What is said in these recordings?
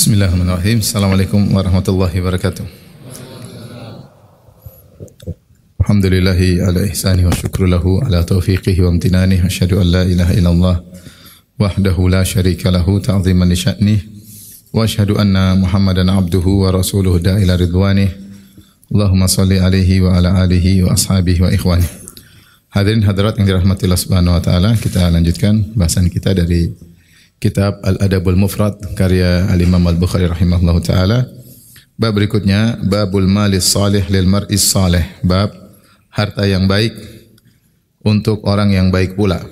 Bismillahirrahmanirrahim. Assalamualaikum warahmatullahi wabarakatuh. Alhamdulillahi ala ihsani wa syukru lahu ala taufiqihi wa amtinani. Asyhadu an la ilaha illallah wahdahu la syarika lahu ta'ziman li sya'nih. Wa asyhadu anna Muhammadan abduhu wa rasuluhu da'ila ridwanih. Allahumma salli alaihi wa ala alihi wa ashabihi wa ikhwanih. Hadirin hadirat yang dirahmati Allah Subhanahu wa taala, kita lanjutkan bahasan kita dari kitab Al-Adabul Mufrad karya Al-Imam Al-Bukhari rahimahullahu taala. Bab berikutnya, babul malis salih lil mar'is salih. Bab harta yang baik untuk orang yang baik pula.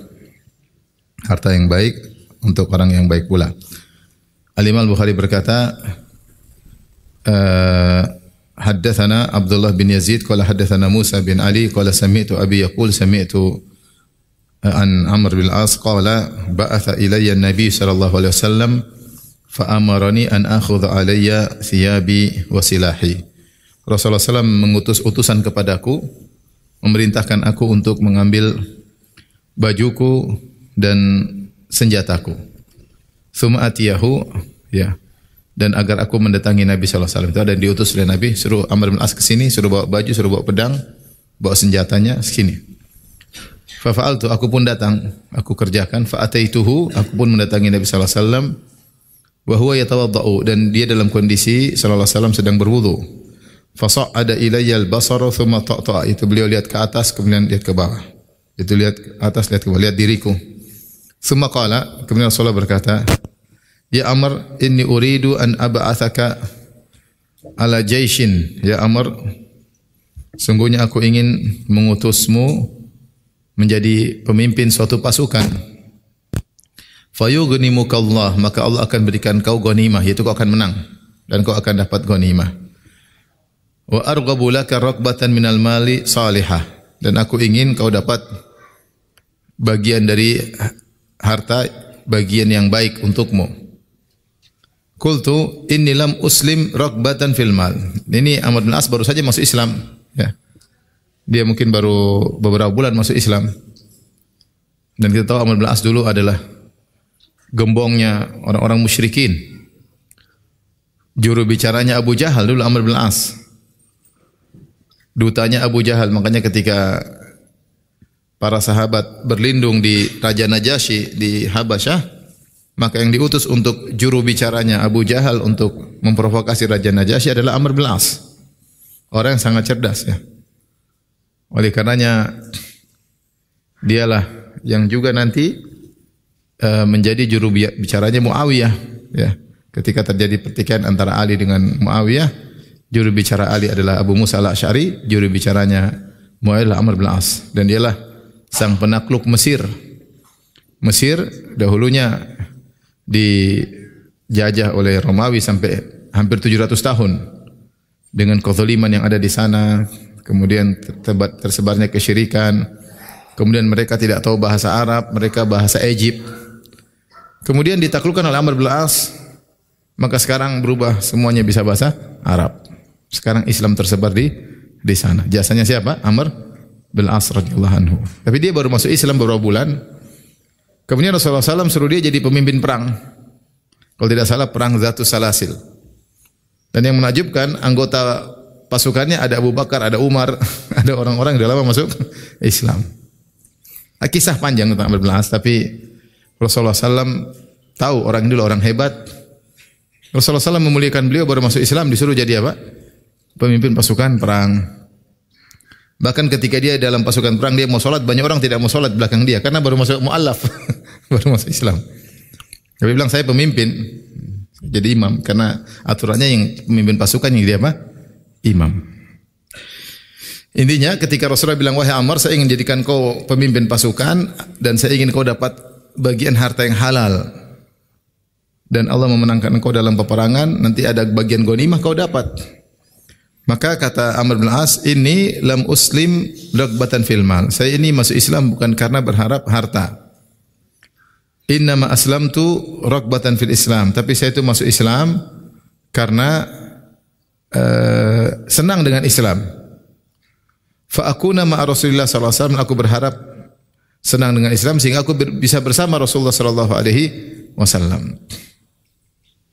Harta yang baik untuk orang yang baik pula. Al-Imam Al-Bukhari berkata, haddatsana Abdullah bin Yazid qala haddatsana Musa bin Ali qala sami'tu abi yaqul sami'tu an Amr bin Al-As qala ba'atha ilayya an-nabi sallallahu alaihi wasallam fa amarani an akhudha alayya thiyabi wa silahi. Rasulullah SAW mengutus utusan kepadaku, memerintahkan aku untuk mengambil bajuku dan senjataku. Tsumma atiyahu, ya, dan agar aku mendatangi Nabi sallallahu alaihi wasallam. Itu ada diutus oleh Nabi, suruh Amr bin Al-As ke sini, suruh bawa baju, suruh bawa pedang, bawa senjatanya sini. Fa fa'altu, aku pun datang, aku kerjakan. Fa ataituhu, aku pun mendatangi Nabi sallallahu alaihi wasallam. Wa huwa yatawaddau, dan dia dalam kondisi sallallahu alaihi wasallam sedang berwudu. Fa sa'ada ilayya al-basara thumma ta'ta'a, itu beliau lihat ke atas kemudian lihat ke bawah. Itu lihat ke atas lihat ke bawah, lihat diriku. Thumma qala, kemudian Rasulullah berkata, ya Amr, inni uridu an ab'athaka ala jaishin. Ya Amr, sungguhnya aku ingin mengutusmu menjadi pemimpin suatu pasukan. Fayughnimukallah, maka Allah akan berikan kau ghanimah, yaitu kau akan menang dan kau akan dapat ghanimah. Wa arghabu laka raqbatan minal mali salihah, dan aku ingin kau dapat bagian dari harta, bagian yang baik untukmu. Qultu inni lam uslim raqbatan fil mal. Ini Amr bin As baru saja masuk Islam, ya. Dia mungkin baru beberapa bulan masuk Islam. Dan kita tahu Amr bin As dulu adalah gembongnya orang-orang musyrikin. Juru bicaranya Abu Jahal dulu Amr bin As. Dutanya Abu Jahal. Makanya ketika para sahabat berlindung di Raja Najasyi di Habasyah, maka yang diutus untuk juru bicaranya Abu Jahal untuk memprovokasi Raja Najasyi adalah Amr bin As. Orang yang sangat cerdas, ya. Oleh karenanya dialah yang juga nanti menjadi juru bicaranya Muawiyah, ya. Ketika terjadi pertikaian antara Ali dengan Muawiyah, juru bicara Ali adalah Abu Musa Al-Asy'ari, juru bicaranya Muawiyah Amr bin As, dan dialah sang penakluk Mesir. Mesir dahulunya dijajah oleh Romawi sampai hampir 700 tahun dengan kezaliman yang ada di sana. Kemudian tersebarnya kesyirikan. Kemudian mereka tidak tahu bahasa Arab, mereka bahasa Egypt. Kemudian ditaklukkan oleh Amr bin As, maka sekarang berubah semuanya bisa bahasa Arab. Sekarang Islam tersebar di sana. Jasanya siapa? Amr bin As radhiyallahu anhu. Tapi dia baru masuk Islam beberapa bulan. Kemudian Rasulullah SAW suruh dia jadi pemimpin perang. Kalau tidak salah perang Zatus Salasil. Dan yang menakjubkan, anggota pasukannya ada Abu Bakar, ada Umar, ada orang-orang yang sudah lama masuk Islam. Kisah panjang tentang Amr bin As, tapi Rasulullah SAW tahu orang ini orang hebat. Rasulullah SAW memuliakan beliau, baru masuk Islam disuruh jadi apa? Pemimpin pasukan perang. Bahkan ketika dia dalam pasukan perang, dia mau sholat, banyak orang tidak mau sholat belakang dia karena baru masuk mu'allaf, baru masuk Islam. Tapi bilang saya pemimpin, jadi imam, karena aturannya yang pemimpin pasukan yang dia apa? Imam. Intinya ketika Rasulullah bilang, wahai Amr, saya ingin jadikan kau pemimpin pasukan dan saya ingin kau dapat bagian harta yang halal. Dan Allah memenangkan engkau dalam peperangan, nanti ada bagian ghanimah kau dapat. Maka kata Amr bin As, ini lam uslim ragbatan fil mal. Saya ini masuk Islam bukan karena berharap harta. Innama aslamtu ragbatan fil Islam. Tapi saya itu masuk Islam karena senang dengan Islam. Fa akuna ma'a Rasulillah sallallahu alaihi wasallam, aku berharap senang dengan Islam sehingga aku bisa bersama Rasulullah sallallahu alaihi wasallam.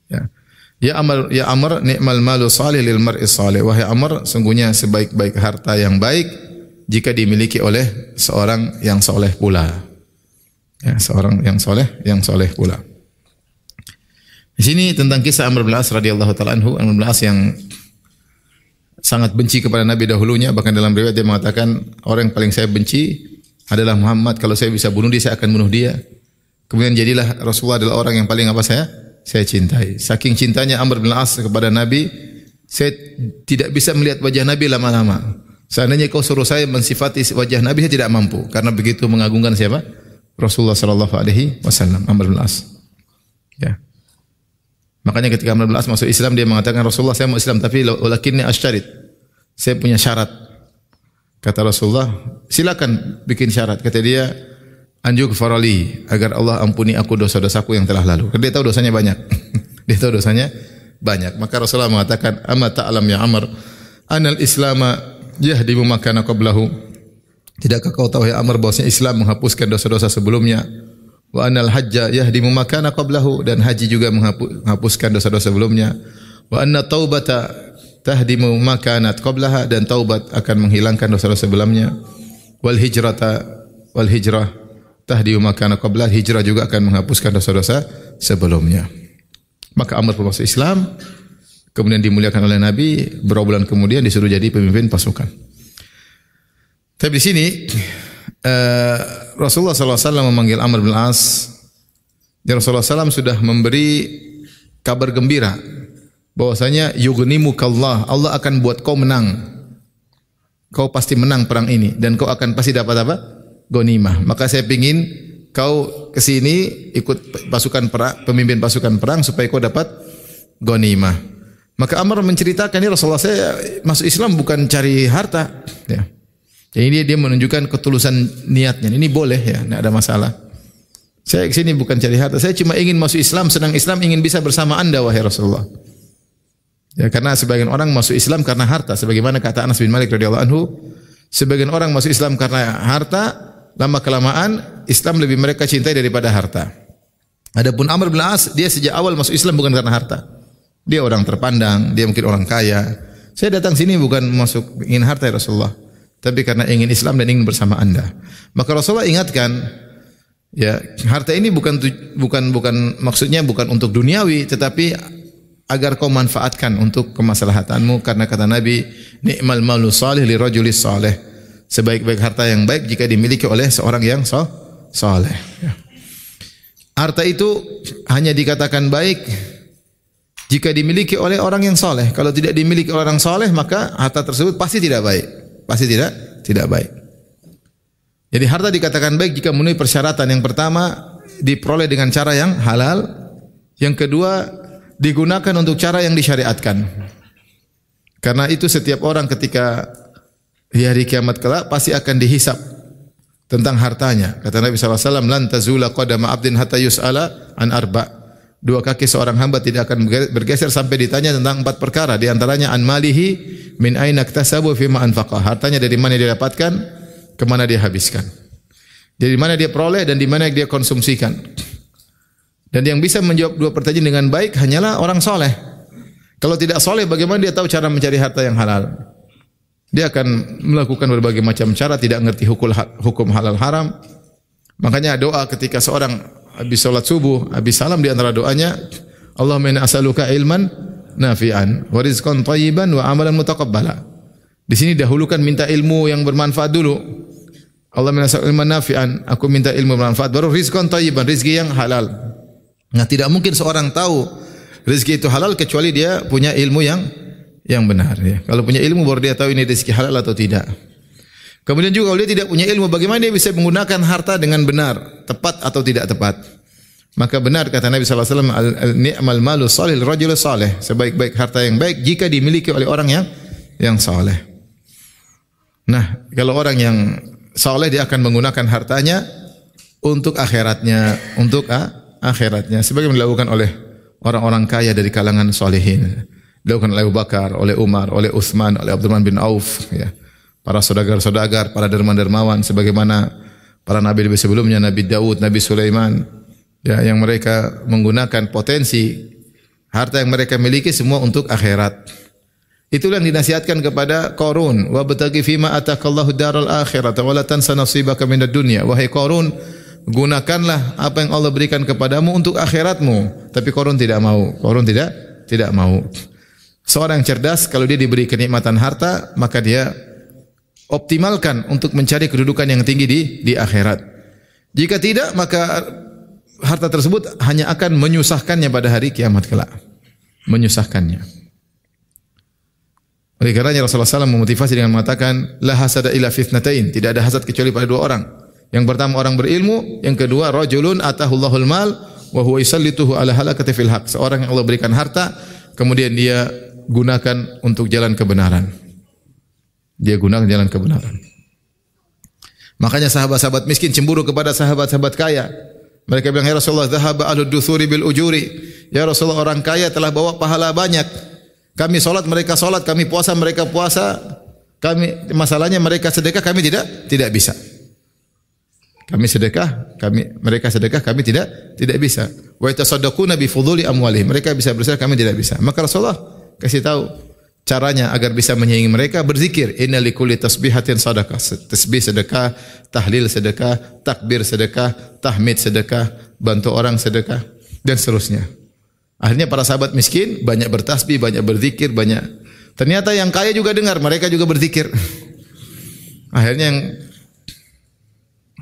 Ya. Ya Amr, ni'mal malu salih lil mar'i salih. Wahai Amr, sungguhnya sebaik-baik harta yang baik jika dimiliki oleh seorang yang soleh pula. Ya, seorang yang soleh pula. Di sini tentang kisah Amr bin As radhiyallahu taala anhu. Amr bin As yang sangat benci kepada Nabi dahulunya, bahkan dalam riwayat dia mengatakan, orang yang paling saya benci adalah Muhammad. Kalau saya bisa bunuh dia, saya akan bunuh dia. Kemudian jadilah Rasulullah adalah orang yang paling saya cintai. Saking cintanya Amr bin As kepada Nabi, saya tidak bisa melihat wajah Nabi lama-lama. Seandainya kau suruh saya mensifati wajah Nabi, saya tidak mampu, karena begitu mengagungkan siapa? Rasulullah sallallahu alaihi wasallam, Amr bin As. Ya. Makanya ketika Amr bin As masuk Islam, dia mengatakan, Rasulullah, saya mau Islam tapi walakinni asyarid. Saya punya syarat. Kata Rasulullah, silakan bikin syarat. Kata dia, anjuk farali, agar Allah ampuni aku dosa-dosaku yang telah lalu. Karena dia tahu dosanya banyak. Dia tahu dosanya banyak. Maka Rasulullah mengatakan, amma ta'lam ya Amr, anal islama yahdimu makana qablahu. Tidakkah kau tahu ya Amr, bahwasanya Islam menghapuskan dosa-dosa sebelumnya? Wa anal hajja yahdimu makana qablahu, dan haji juga menghapuskan dosa-dosa sebelumnya. Wa anna taubata tahdimu makanat qablaha, dan taubat akan menghilangkan dosa-dosa sebelumnya. Wal hijrah tahdimu makana qablah, hijrah juga akan menghapuskan dosa-dosa sebelumnya. Maka Amr masuk Islam, kemudian dimuliakan oleh Nabi, beberapa bulan kemudian disuruh jadi pemimpin pasukan. Tapi di sini Rasulullah SAW memanggil Amr bin As. Dan Rasulullah SAW sudah memberi kabar gembira bahwasanya yughnimukallah, Allah akan buat kau menang. Kau pasti menang perang ini dan kau akan pasti dapat apa? Ghanimah. Maka saya ingin kau ke sini ikut pasukan perang, pemimpin pasukan perang supaya kau dapat ghanimah. Maka Amr menceritakan, ini Rasulullah, saya masuk Islam bukan cari harta, ya. Jadi dia menunjukkan ketulusan niatnya. Ini boleh ya, tidak ada masalah. Saya ke sini bukan cari harta. Saya cuma ingin masuk Islam, senang Islam, ingin bisa bersama Anda wahai Rasulullah. Ya, karena sebagian orang masuk Islam karena harta. Sebagaimana kata Anas bin Malik radhiyallahu anhu, sebagian orang masuk Islam karena harta, lama kelamaan Islam lebih mereka cintai daripada harta. Adapun Amr bin As, dia sejak awal masuk Islam bukan karena harta. Dia orang terpandang, dia mungkin orang kaya. Saya datang sini bukan masuk ingin harta ya Rasulullah, tapi karena ingin Islam dan ingin bersama Anda. Maka Rasulullah ingatkan, ya, harta ini bukan maksudnya bukan untuk duniawi, tetapi agar kau manfaatkan untuk kemaslahatanmu, karena kata Nabi, ni'mal malu salih li rajulis salih. Sebaik-baik harta yang baik jika dimiliki oleh seorang yang saleh. Ya. Harta itu hanya dikatakan baik jika dimiliki oleh orang yang saleh. Kalau tidak dimiliki oleh orang saleh, maka harta tersebut pasti tidak baik. Pasti tidak baik. Jadi harta dikatakan baik jika memenuhi persyaratan. Yang pertama, diperoleh dengan cara yang halal. Yang kedua, digunakan untuk cara yang disyariatkan. Karena itu setiap orang ketika di hari kiamat kelak pasti akan dihisab tentang hartanya. Kata Nabi SAW, lan tazula qadama abdin hatta yus'ala an arba'. Dua kaki seorang hamba tidak akan bergeser sampai ditanya tentang 4 perkara. Di antaranya an malihi min aina iktasabu fima anfaqah. Hartanya dari mana dia dapatkan, ke mana dia habiskan. Dari mana dia peroleh dan di mana dia konsumsikan. Dan yang bisa menjawab 2 pertanyaan dengan baik hanyalah orang soleh. Kalau tidak soleh, bagaimana dia tahu cara mencari harta yang halal? Dia akan melakukan berbagai macam cara, tidak mengerti hukum halal haram. Makanya doa ketika seorang habis salat subuh, habis salam, di antara doanya, Allahumma inna as'aluka ilman nafi'an wa rizqan thayyiban wa amalan mutaqabbala. Di sini dahulukan minta ilmu yang bermanfaat dulu. Allahumma inna as'aluka ilman nafi'an, aku minta ilmu bermanfaat, baru rizqan thayyiban, rezeki yang halal. Nah, tidak mungkin seorang tahu rezeki itu halal kecuali dia punya ilmu yang benar, ya. Kalau punya ilmu baru dia tahu ini rezeki halal atau tidak. Kemudian juga kalau dia tidak punya ilmu, bagaimana dia bisa menggunakan harta dengan benar, tepat atau tidak tepat? Maka benar kata Nabi SAW, ni'mal malu salih rajul salih. Sebaik-baik harta yang baik jika dimiliki oleh orang yang saleh. Nah, kalau orang yang saleh, dia akan menggunakan hartanya untuk akhiratnya, akhiratnya. Sebagaimana dilakukan oleh orang-orang kaya dari kalangan salihin. Dilakukan oleh Abu Bakar, oleh Umar, oleh Utsman, oleh Abdurrahman bin Auf, ya. Para saudagar-saudagar, para dermawan-dermawan, sebagaimana para nabi sebelumnya, Nabi Daud, Nabi Sulaiman, ya, yang mereka menggunakan potensi Harta yang mereka miliki semua untuk akhirat. Itulah yang dinasihatkan kepada Qarun, wa bataghi fima atakallahu daral akhirah wa la tansa nasibaka minad dunya. Wahai Qarun, gunakanlah apa yang Allah berikan kepadamu untuk akhiratmu. Tapi Qarun tidak mau. Qarun tidak mau. Seorang yang cerdas kalau dia diberi kenikmatan harta, maka dia optimalkan untuk mencari kedudukan yang tinggi di akhirat. Jika tidak, maka harta tersebut hanya akan menyusahkannya pada hari kiamat kelak. Menyusahkannya. Oleh karenanya Rasulullah SAW memotivasi dengan mengatakan, la hasada illa fitnatain. Tidak ada hasad kecuali pada dua orang. Yang pertama orang berilmu, yang kedua rajulun atahullahul mal wa huwa yusallituhu ala halakati fil haq. Seorang yang Allah berikan harta, kemudian dia gunakan untuk jalan kebenaran. Dia gunakan jalan kebenaran. Makanya sahabat-sahabat miskin cemburu kepada sahabat-sahabat kaya. Mereka bilang, ya Rasulullah, dhahaba ahlud duthuri bil ujuri. Ya Rasulullah, orang kaya telah bawa pahala banyak. Kami salat, mereka salat, kami puasa, mereka puasa. Masalahnya mereka sedekah, kami tidak bisa. Kami sedekah, mereka sedekah, kami tidak bisa. Wa yatasaddaquna bi fuduli amwalihim. Mereka bisa bersedekah, kami tidak bisa. Maka Rasulullah kasih tahu caranya agar bisa menyaingi mereka, berzikir. Inna likulli tasbihatin sadaqah. Tasbih sedekah, tahlil sedekah, takbir sedekah, tahmid sedekah, bantu orang sedekah, dan seterusnya. Akhirnya para sahabat miskin banyak bertasbih, banyak berzikir, banyak. Ternyata yang kaya juga dengar, mereka juga berzikir. Akhirnya yang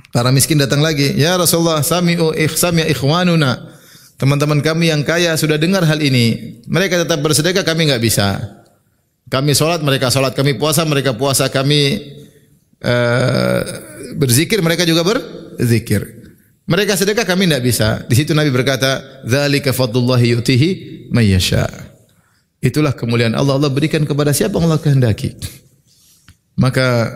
para miskin datang lagi, ya Rasulullah, sami'u ikhwanuna. Teman-teman kami yang kaya sudah dengar hal ini. Mereka tetap bersedekah, kami enggak bisa. Kami salat, mereka salat, kami puasa, mereka puasa, kami berzikir, mereka juga berzikir. Mereka sedekah, kami tidak bisa. Di situ Nabi berkata, "Dzalika fadlullahi yu'tihi may yasha." Itulah kemuliaan Allah. Allah berikan kepada siapa yang Allah kehendaki. Maka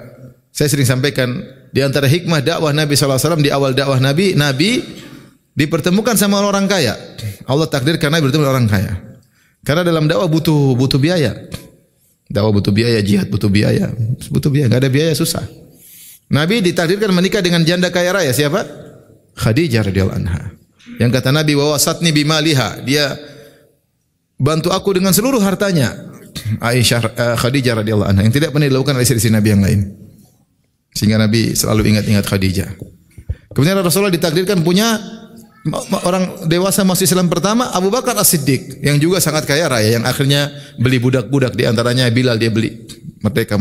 saya sering sampaikan, di antara hikmah dakwah Nabi sallallahu alaihi wasallam, di awal dakwah Nabi dipertemukan sama orang kaya. Allah takdirkan Nabi bertemu dengan orang kaya. Karena dalam dakwah butuh biaya. Dakwah butuh biaya, jihad butuh biaya. Enggak ada biaya susah. Nabi ditakdirkan menikah dengan janda kaya raya. Siapa? Khadijah radhiyallahu anha. Yang kata Nabi, wa wasatni bimaliha. Dia bantu aku dengan seluruh hartanya. Khadijah radhiyallahu anha yang tidak pernah dilakukan oleh istri Nabi yang lain. Sehingga Nabi selalu ingat-ingat Khadijah. Kemudian Rasulullah ditakdirkan punya orang dewasa masuk Islam pertama, Abu Bakar As-Siddiq, yang juga sangat kaya raya, yang akhirnya beli budak-budak, di antaranya Bilal dia beli. Merdeka.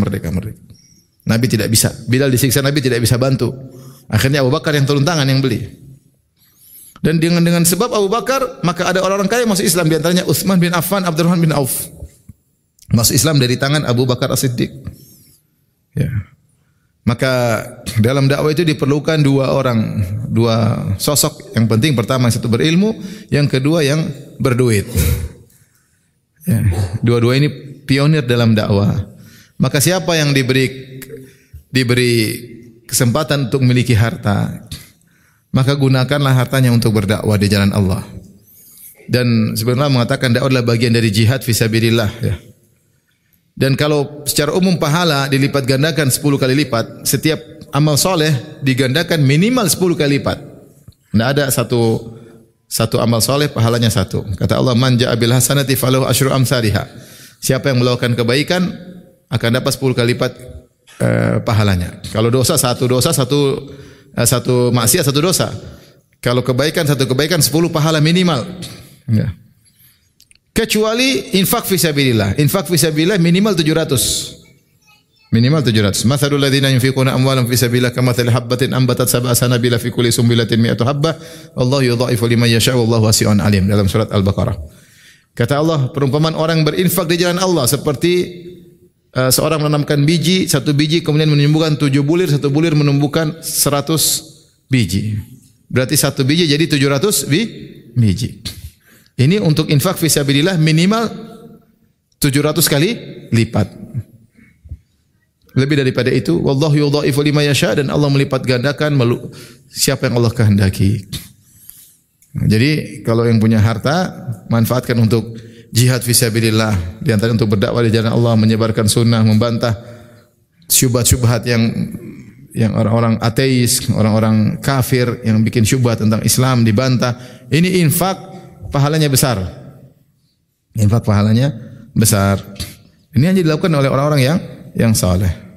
Nabi tidak bisa. Bilal disiksa, Nabi tidak bisa bantu. Akhirnya Abu Bakar yang turun tangan yang beli. Dan dengan sebab Abu Bakar, maka ada orang-orang kaya masuk Islam, di antaranya Utsman bin Affan, Abdurrahman bin Auf. Masuk Islam dari tangan Abu Bakar As-Siddiq. Ya. Maka dalam dakwah itu diperlukan dua sosok yang penting. Pertama yang satu berilmu, yang kedua yang berduit. Ya, dua-dua ini pionir dalam dakwah. Maka siapa yang diberi kesempatan untuk memiliki harta, maka gunakanlah hartanya untuk berdakwah di jalan Allah. Dan sebenarnya mengatakan dakwah adalah bagian dari jihad fisabilillah, ya. Dan kalau secara umum pahala dilipat gandakan 10 kali lipat, setiap amal soleh digandakan minimal 10 kali lipat. Tidak ada satu amal soleh pahalanya satu. Kata Allah, man ja'a bil hasanati falahu asyru amsalihha. Siapa yang melakukan kebaikan akan dapat 10 kali lipat pahalanya. Kalau dosa satu maksiat satu dosa. Kalau kebaikan satu kebaikan 10 pahala minimal. Ya. Kecuali infak fisabilillah. Infak fisabilillah minimal 700. Minimal 700. Mathalul ladzina yunfiquna amwalahum fisabilillah kamathali habbatin ambatat sab'a sanabila fi kulli sumbilatin mi'atu habbah. Wallahu yudha'ifu liman yasha'u wallahu wasi'un alim. Dalam surat Al-Baqarah. Kata Allah, perumpamaan orang berinfak di jalan Allah seperti seorang menanamkan biji, satu biji kemudian menumbuhkan 7 bulir, satu bulir menumbuhkan 100 biji. Berarti satu biji jadi 700 biji. Ini untuk infak fisabilillah minimal 700 kali lipat. Lebih daripada itu, wallahu yudha'ifu liman yasha, dan Allah melipat gandakan siapa yang Allah kehendaki. Jadi kalau yang punya harta, manfaatkan untuk jihad fisabilillah, di antara untuk berdakwah di jalan Allah, menyebarkan sunnah, membantah syubhat-syubhat yang orang-orang ateis, orang-orang kafir yang bikin syubhat tentang Islam dibantah. Ini infak, pahalanya besar. Infak pahalanya besar. Ini hanya dilakukan oleh orang-orang yang saleh.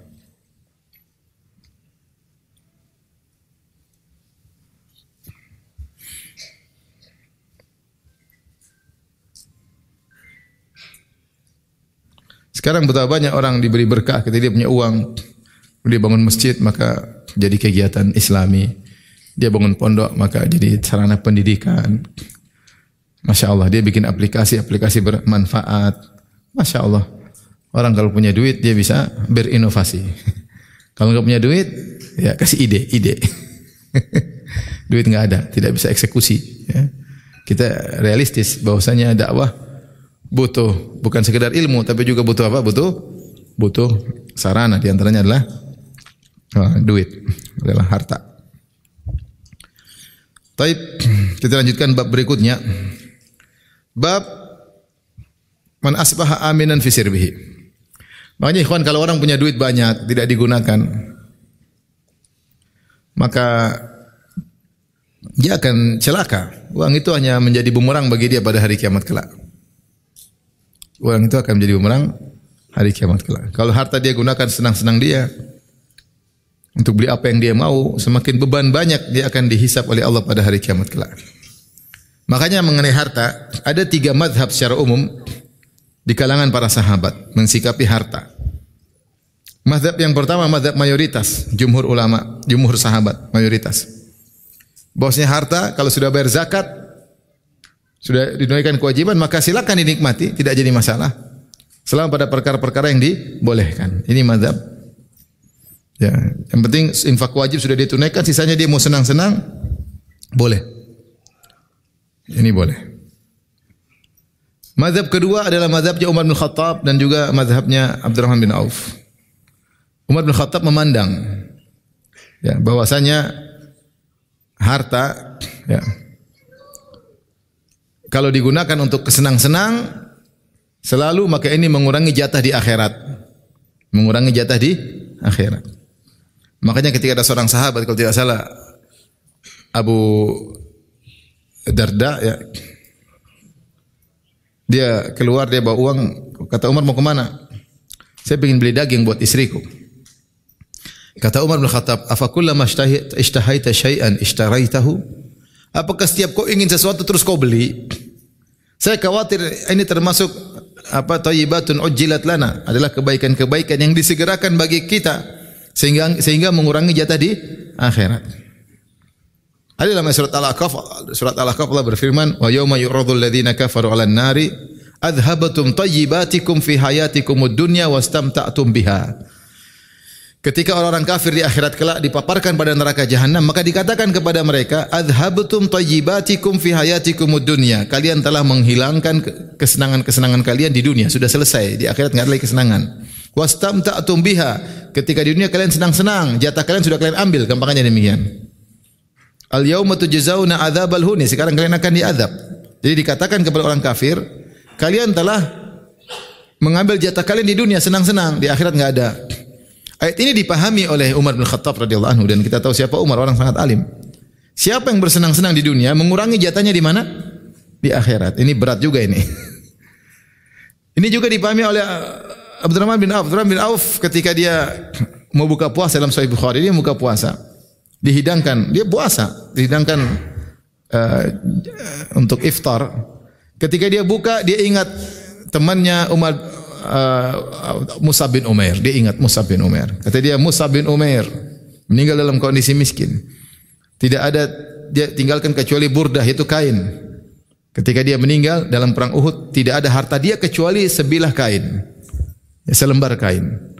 Sekarang betapa banyak orang diberi berkah ketika dia punya uang, dia bangun masjid maka jadi kegiatan Islami, dia bangun pondok maka jadi sarana pendidikan. Masya Allah, dia bikin aplikasi bermanfaat. Masya Allah, orang kalau punya duit dia bisa berinovasi. Kalau nggak punya duit, ya kasih ide. Duit nggak ada, tidak bisa eksekusi. Ya. Kita realistis bahwasanya dakwah butuh bukan sekedar ilmu, tapi juga butuh apa? Butuh sarana. Di antaranya adalah duit, adalah harta. Baik, kita lanjutkan bab berikutnya. Bab man asbaha aminan fi sirbihi. Makanya ikhwan, kalau orang punya duit banyak tidak digunakan, maka dia akan celaka. Uang itu hanya menjadi bumerang bagi dia pada hari kiamat kelak. Uang itu akan menjadi bumerang hari kiamat kelak. Kalau harta dia gunakan senang-senang dia untuk beli apa yang dia mau, semakin beban banyak dia akan dihisap oleh Allah pada hari kiamat kelak. Makanya mengenai harta, ada 3 mazhab secara umum di kalangan para sahabat mensikapi harta. Mazhab yang pertama, mazhab mayoritas, jumhur ulama, jumhur sahabat, mayoritas. Bahwasanya harta kalau sudah bayar zakat, sudah ditunaikan kewajiban, maka silakan dinikmati, tidak jadi masalah. Selama pada perkara-perkara yang dibolehkan. Ini mazhab. Ya, yang penting infak wajib sudah ditunaikan, sisanya dia mau senang-senang, boleh. Ini boleh. Mazhab kedua adalah mazhabnya Umar bin Khattab dan juga mazhabnya Abdurrahman bin Auf. Umar bin Khattab memandang ya bahwasanya harta ya kalau digunakan untuk kesenang-senang selalu, maka ini mengurangi jatah di akhirat. Mengurangi jatah di akhirat. Makanya ketika ada seorang sahabat, kalau tidak salah Abu Darda ya, dia keluar, dia bawa uang, kata Umar, mau kemana? Saya ingin beli daging buat istriku. Kata Umar bin Khattab, afakullama ishtahaita syai'an ishtaraitahu? Apakah setiap kau ingin sesuatu terus kau beli? Saya khawatir ini termasuk apa, thayyibatun ujjilat lana, adalah kebaikan-kebaikan yang disegerakan bagi kita sehingga mengurangi jatah di akhirat. Ada dalam surat Al-Ahqaf Allah berfirman, wa yauma yu'radul ladzina kafaru 'alan nari adhabatum tayyibatikum fi hayatikumud dunya wastamta'tum biha. Ketika orang-orang kafir di akhirat kelak dipaparkan pada neraka jahanam, maka dikatakan kepada mereka, adhabtum tayyibatikum fi hayatikumud dunya. Kalian telah menghilangkan kesenangan-kesenangan kalian di dunia, sudah selesai. Di akhirat enggak ada lagi kesenangan. Wastamta'tum biha. Ketika di dunia kalian senang-senang, jatah kalian sudah kalian ambil, gampangnya demikian. Al-yauma tujzauna adzabal huni, sekarang kalian akan diazab. Jadi dikatakan kepada orang kafir, kalian telah mengambil jatah kalian di dunia senang-senang, di akhirat enggak ada. Ayat ini dipahami oleh Umar bin Khattab radhiyallahu anhu, dan kita tahu siapa Umar, orang sangat alim. Siapa yang bersenang-senang di dunia mengurangi jatahnya di mana? Di akhirat. Ini berat juga ini. Ini juga dipahami oleh Abdurrahman bin Auf. Abdurrahman bin Auf ketika dia mau buka puasa dalam Sahih Bukhari, dia buka puasa. Dihidangkan, dia puasa, dihidangkan untuk iftar. Ketika dia buka, dia ingat temannya Mus'ab bin Umair. Dia ingat Mus'ab bin Umair. Kata dia, Mus'ab bin Umair meninggal dalam kondisi miskin. Tidak ada dia tinggalkan kecuali burdah, itu kain. Ketika dia meninggal dalam perang Uhud, tidak ada harta dia kecuali sebilah kain, selembar kain.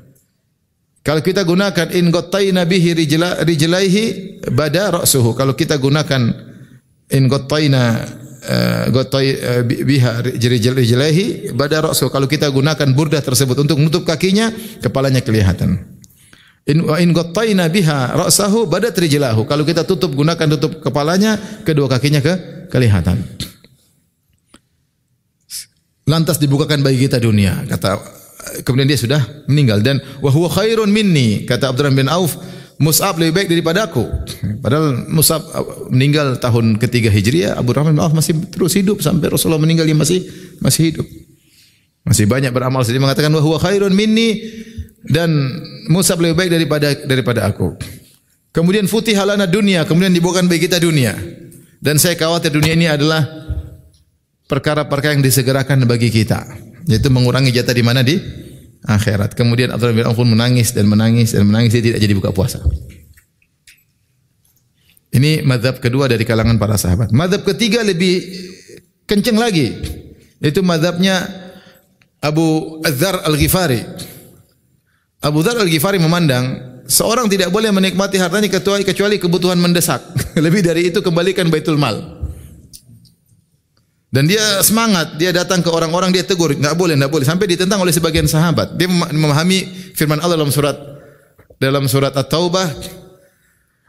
Kalau kita gunakan in ghattayna bihi rijlaihi bada ra'suhu. Kalau kita gunakan in ghattayna biha rijlaihi bada ra'suhu. Kalau kita gunakan burdah tersebut untuk menutup kakinya, kepalanya kelihatan. In ghattayna biha ra'sahu badat rijlahu. Kalau kita gunakan tutup kepalanya, kedua kakinya kelihatan. Lantas dibukakan bagi kita dunia, kemudian dia sudah meninggal, dan wa huwa khairun minni, kata Abdurrahman bin Auf, Mus'ab lebih baik daripada aku. Padahal Mus'ab meninggal tahun ketiga Hijriah, Abdurrahman bin Auf masih terus hidup sampai Rasulullah meninggal, dia masih hidup. Masih banyak beramal. Dia mengatakan wa huwa khairun minni, dan Musa lebih baik daripada aku. Kemudian futihalana dunia, kemudian dibukakan bagi kita dunia. Dan saya khawatir dunia ini adalah perkara-perkara yang disegerakan bagi kita, yaitu mengurangi jatah di mana, di akhirat. Kemudian Abdullah bin Auf pun menangis dan menangis dan menangis, dia tidak jadi buka puasa. Ini mazhab kedua dari kalangan para sahabat. Mazhab ketiga lebih kencang lagi, yaitu mazhabnya Abu Dzar Al-Ghifari. Abu Dzar Al-Ghifari memandang seorang tidak boleh menikmati hartanya kecuali kebutuhan mendesak. Lebih dari itu kembalikan Baitul Mal. Dan dia semangat, dia datang ke orang-orang, dia tegur, enggak boleh, sampai ditentang oleh sebagian sahabat. Dia memahami firman Allah dalam surat At-Taubah,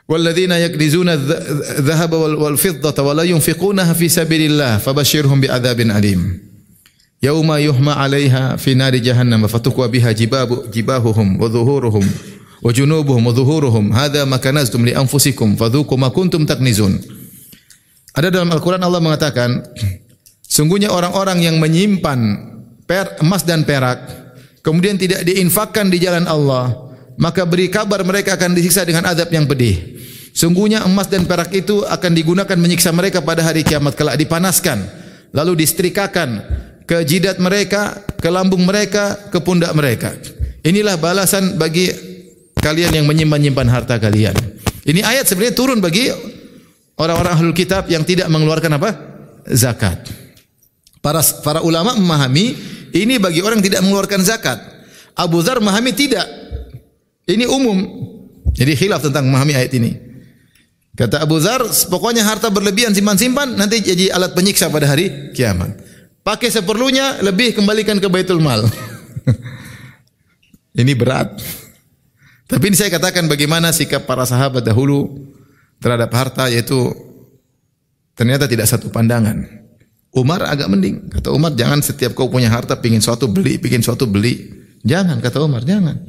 "Walladzina yaknizuna adh-dhahaba wal-fiddata wa la yunfiqunaha fi sabilillah fabashshirhum bi'adzabin alim." Yauma yuhma 'alaiha fi nari jahannam fatukwa biha jibahuhum wa dhuhuruhum wa junubuhum wa dhuhuruhum hadza ma kanaztum li anfusikum fadhuqu ma kuntum taknizun. Ada dalam Al-Qur'an Allah mengatakan, sungguhnya orang-orang yang menyimpan emas dan perak kemudian tidak diinfakkan di jalan Allah, maka beri kabar mereka akan disiksa dengan azab yang pedih. Sungguhnya emas dan perak itu akan digunakan menyiksa mereka pada hari kiamat kelak, dipanaskan lalu disetrikakan ke jidat mereka, ke lambung mereka, ke pundak mereka. Inilah balasan bagi kalian yang menyimpan harta kalian. Ini ayat sebenarnya turun bagi orang-orang ahlul kitab yang tidak mengeluarkan apa? Zakat. Para ulama memahami ini bagi orang yang tidak mengeluarkan zakat. Abu Dzar memahami tidak. Ini umum. Jadi khilaf tentang memahami ayat ini. Kata Abu Dzar, pokoknya harta berlebihan simpan-simpan nanti jadi alat penyiksa pada hari kiamat. Pakai seperlunya, lebih kembalikan ke Baitul Mal. Ini berat. Tapi ini saya katakan bagaimana sikap para sahabat dahulu terhadap harta, yaitu ternyata tidak satu pandangan. Umar agak mending. Kata Umar, jangan setiap kau punya harta pingin suatu beli. Jangan, kata Umar, jangan.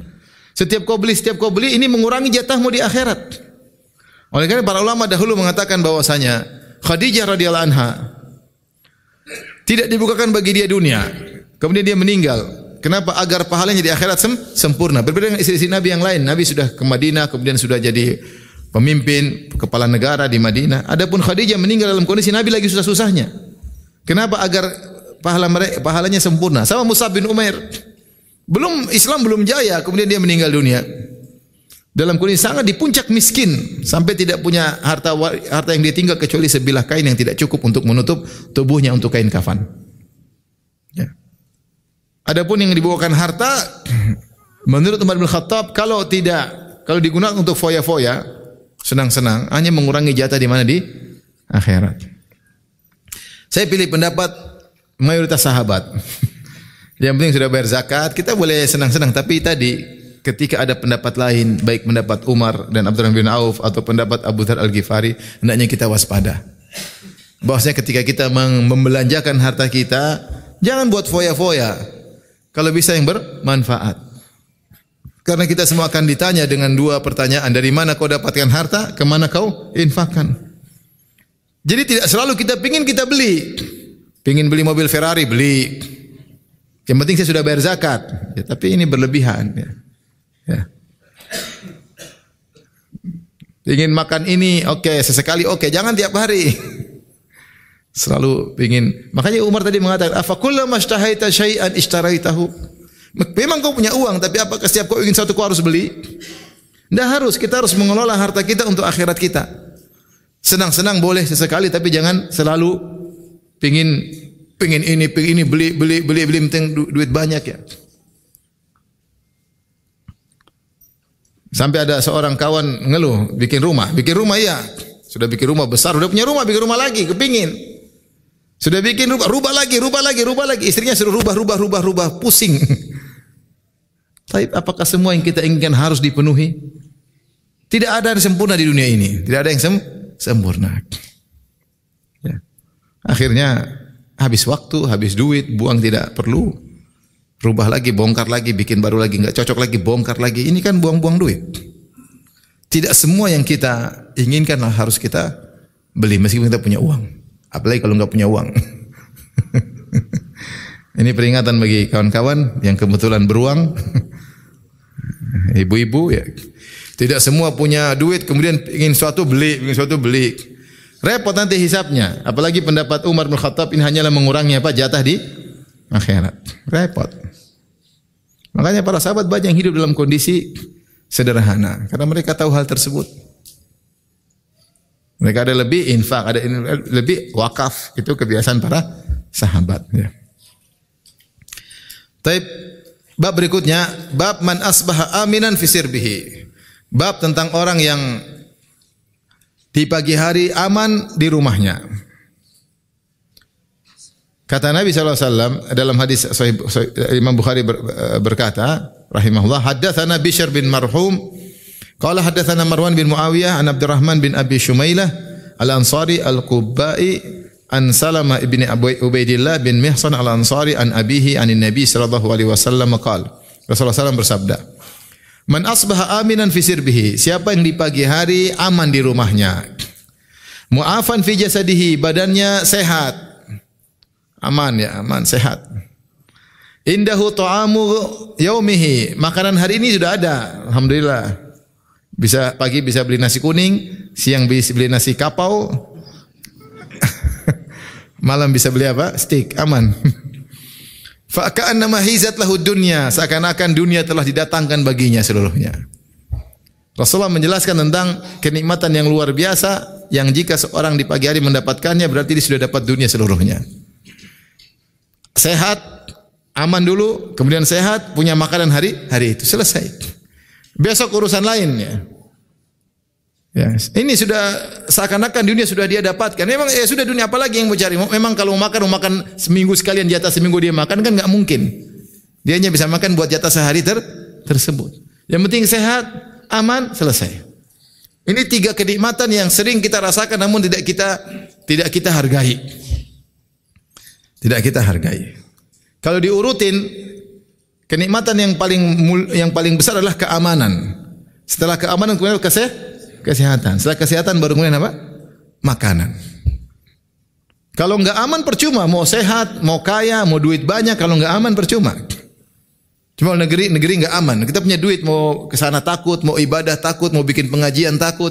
Setiap kau beli, ini mengurangi jatahmu di akhirat. Oleh karena para ulama dahulu mengatakan bahwasanya Khadijah radhiyallahu anha tidak dibukakan bagi dia dunia, kemudian dia meninggal. Kenapa? Agar pahalanya di akhirat sempurna. Berbeda dengan istri-istri Nabi yang lain. Nabi sudah ke Madinah, kemudian sudah jadi pemimpin, kepala negara di Madinah. Adapun Khadijah meninggal dalam kondisi Nabi lagi susah-susahnya. Kenapa? Agar pahalanya sempurna. Sama Mus'ab bin Umair. Islam belum jaya, kemudian dia meninggal dunia. Dalam kondisi sangat di puncak miskin, sampai tidak punya harta yang ditinggal kecuali sebilah kain yang tidak cukup untuk menutup tubuhnya untuk kain kafan. Ya. Adapun yang dibawakan harta, menurut Umar bin Khattab, kalau digunakan untuk foya-foya, senang-senang, hanya mengurangi jatah di mana, di akhirat. Saya pilih pendapat mayoritas sahabat. Yang penting sudah bayar zakat, kita boleh senang-senang, tapi tadi ketika ada pendapat lain, baik pendapat Umar dan Abdurrahman bin Auf atau pendapat Abu Dzar Al-Ghifari, hendaknya kita waspada. Bahwasanya ketika kita membelanjakan harta kita, jangan buat foya-foya. Kalau bisa yang bermanfaat. Karena kita semua akan ditanya dengan dua pertanyaan, dari mana kau dapatkan harta, ke mana kau infakkan. Jadi tidak selalu kita beli. Pingin beli mobil Ferrari, beli. Yang penting saya sudah bayar zakat. Ya, tapi ini berlebihan. Ya. Ingin makan ini, oke, sesekali oke, jangan tiap hari. Selalu ingin. Makanya Umar tadi mengatakan, afa kullama ishtahaita syai'an ishtaraitahu. Memang kau punya uang, tapi apakah setiap kau ingin satu kau harus beli? Tidak harus, kita harus mengelola harta kita untuk akhirat kita. Senang-senang boleh sesekali, tapi jangan selalu pingin ini, beli, penting duit banyak ya. Sampai ada seorang kawan ngeluh, bikin rumah ya. Sudah bikin rumah besar, udah punya rumah, bikin rumah lagi, kepingin. Sudah bikin rumah, rubah lagi. Istrinya suruh rubah, pusing. Tapi apakah semua yang kita inginkan harus dipenuhi? Tidak ada yang sempurna di dunia ini. Tidak ada yang sempurna. Ya. Akhirnya habis waktu, habis duit, buang tidak perlu. Rubah lagi, bongkar lagi, bikin baru lagi, enggak cocok lagi, bongkar lagi. Ini kan buang-buang duit. Tidak semua yang kita inginkan harus kita beli meskipun kita punya uang. Apalagi kalau enggak punya uang. Ini peringatan bagi kawan-kawan yang kebetulan beruang. Ibu-ibu ya. Tidak semua punya duit kemudian ingin suatu beli. Repot nanti hisapnya. Apalagi pendapat Umar bin Khattab ini hanyalah mengurangi jatah di akhirat. Repot. Makanya para sahabat banyak yang hidup dalam kondisi sederhana karena mereka tahu hal tersebut. Mereka ada lebih infak, ada lebih wakaf. Itu kebiasaan para sahabat ya. Taib, bab berikutnya, bab man asbaha aminan fi sirbihi. Bab tentang orang yang di pagi hari aman di rumahnya. Kata Nabi SAW dalam hadis Sahih Imam Bukhari berkata, rahimahullah, haddatsana Bishr bin Marhum, qala haddatsana Marwan bin Muawiyah an Abdurrahman bin Abi Shumailah al-Ansari al-Qubbai an Salama ibn Ubaidillah bin Mihsan al-Ansari an abihi anin Nabi sallallahu alaihi wasallam qala. Rasulullah SAW bersabda, "Man asbaha aminan fi sirbihi." Siapa yang di pagi hari aman di rumahnya. Mu'afan fi jasadihi, badannya sehat. Aman ya, aman, sehat. Indahu ta'amu yaumihi, makanan hari ini sudah ada. Alhamdulillah. Bisa pagi bisa beli nasi kuning, siang bisa beli nasi kapau. Malam bisa beli apa? Steak, aman. Fa ka'annama hizat lahu dunya, seakan-akan dunia telah didatangkan baginya seluruhnya. Rasulullah menjelaskan tentang kenikmatan yang luar biasa yang jika seorang di pagi hari mendapatkannya berarti dia sudah dapat dunia seluruhnya. Sehat, aman dulu, kemudian sehat, punya makanan hari itu selesai. Besok urusan lainnya. Ya, ini sudah seakan-akan dunia sudah dia dapatkan. Memang sudah dunia apalagi yang mau cari? Memang kalau mau makan seminggu sekalian, jatah seminggu dia makan kan enggak mungkin. Dia hanya bisa makan buat jatah sehari tersebut. Yang penting sehat, aman, selesai. Ini 3 kenikmatan yang sering kita rasakan namun tidak kita hargai. Tidak kita hargai. Kalau diurutin, kenikmatan yang paling besar adalah keamanan. Setelah keamanan kemudian kesehatan. Setelah kesehatan baru kemudian apa? Makanan. Kalau enggak aman percuma, mau sehat, mau kaya, mau duit banyak, kalau enggak aman percuma. Cuma negeri enggak aman. Kita punya duit, mau ke sana takut, mau ibadah takut, mau bikin pengajian takut.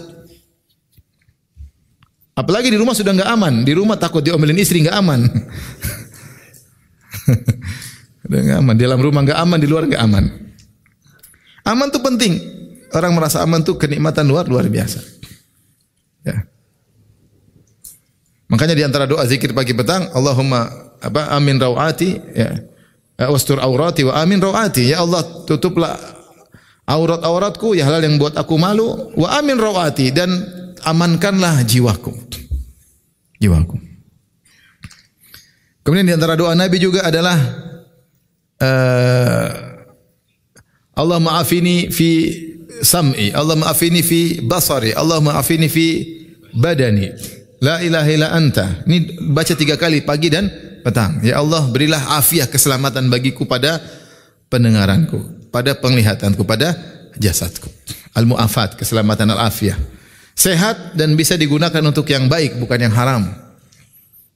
Apalagi di rumah sudah enggak aman. Di rumah takut diomelin istri, enggak aman. Udah enggak aman. Di dalam rumah enggak aman, di luar enggak aman. Aman itu penting. Orang merasa aman itu kenikmatan luar biasa. Ya. Makanya di antara doa zikir pagi petang, Allahumma amin rawati, ya. Wastur aurati wa amin rawati. Ya Allah, tutuplah aurat-auratku, ya halal yang buat aku malu, wa amin rawati, dan amankanlah jiwaku. Kemudian di antara doa Nabi juga adalah Allah ma'afini fi sam'i, Allah ma'afini fi basari, Allah ma'afini fi badani. La ilaha illa anta. Ini baca 3 kali pagi dan petang. Ya Allah, berilah afiah, keselamatan bagiku pada pendengaranku, pada penglihatanku, pada jasadku. Al-mu'afat, keselamatan al-afiyah. Sehat dan bisa digunakan untuk yang baik, bukan yang haram.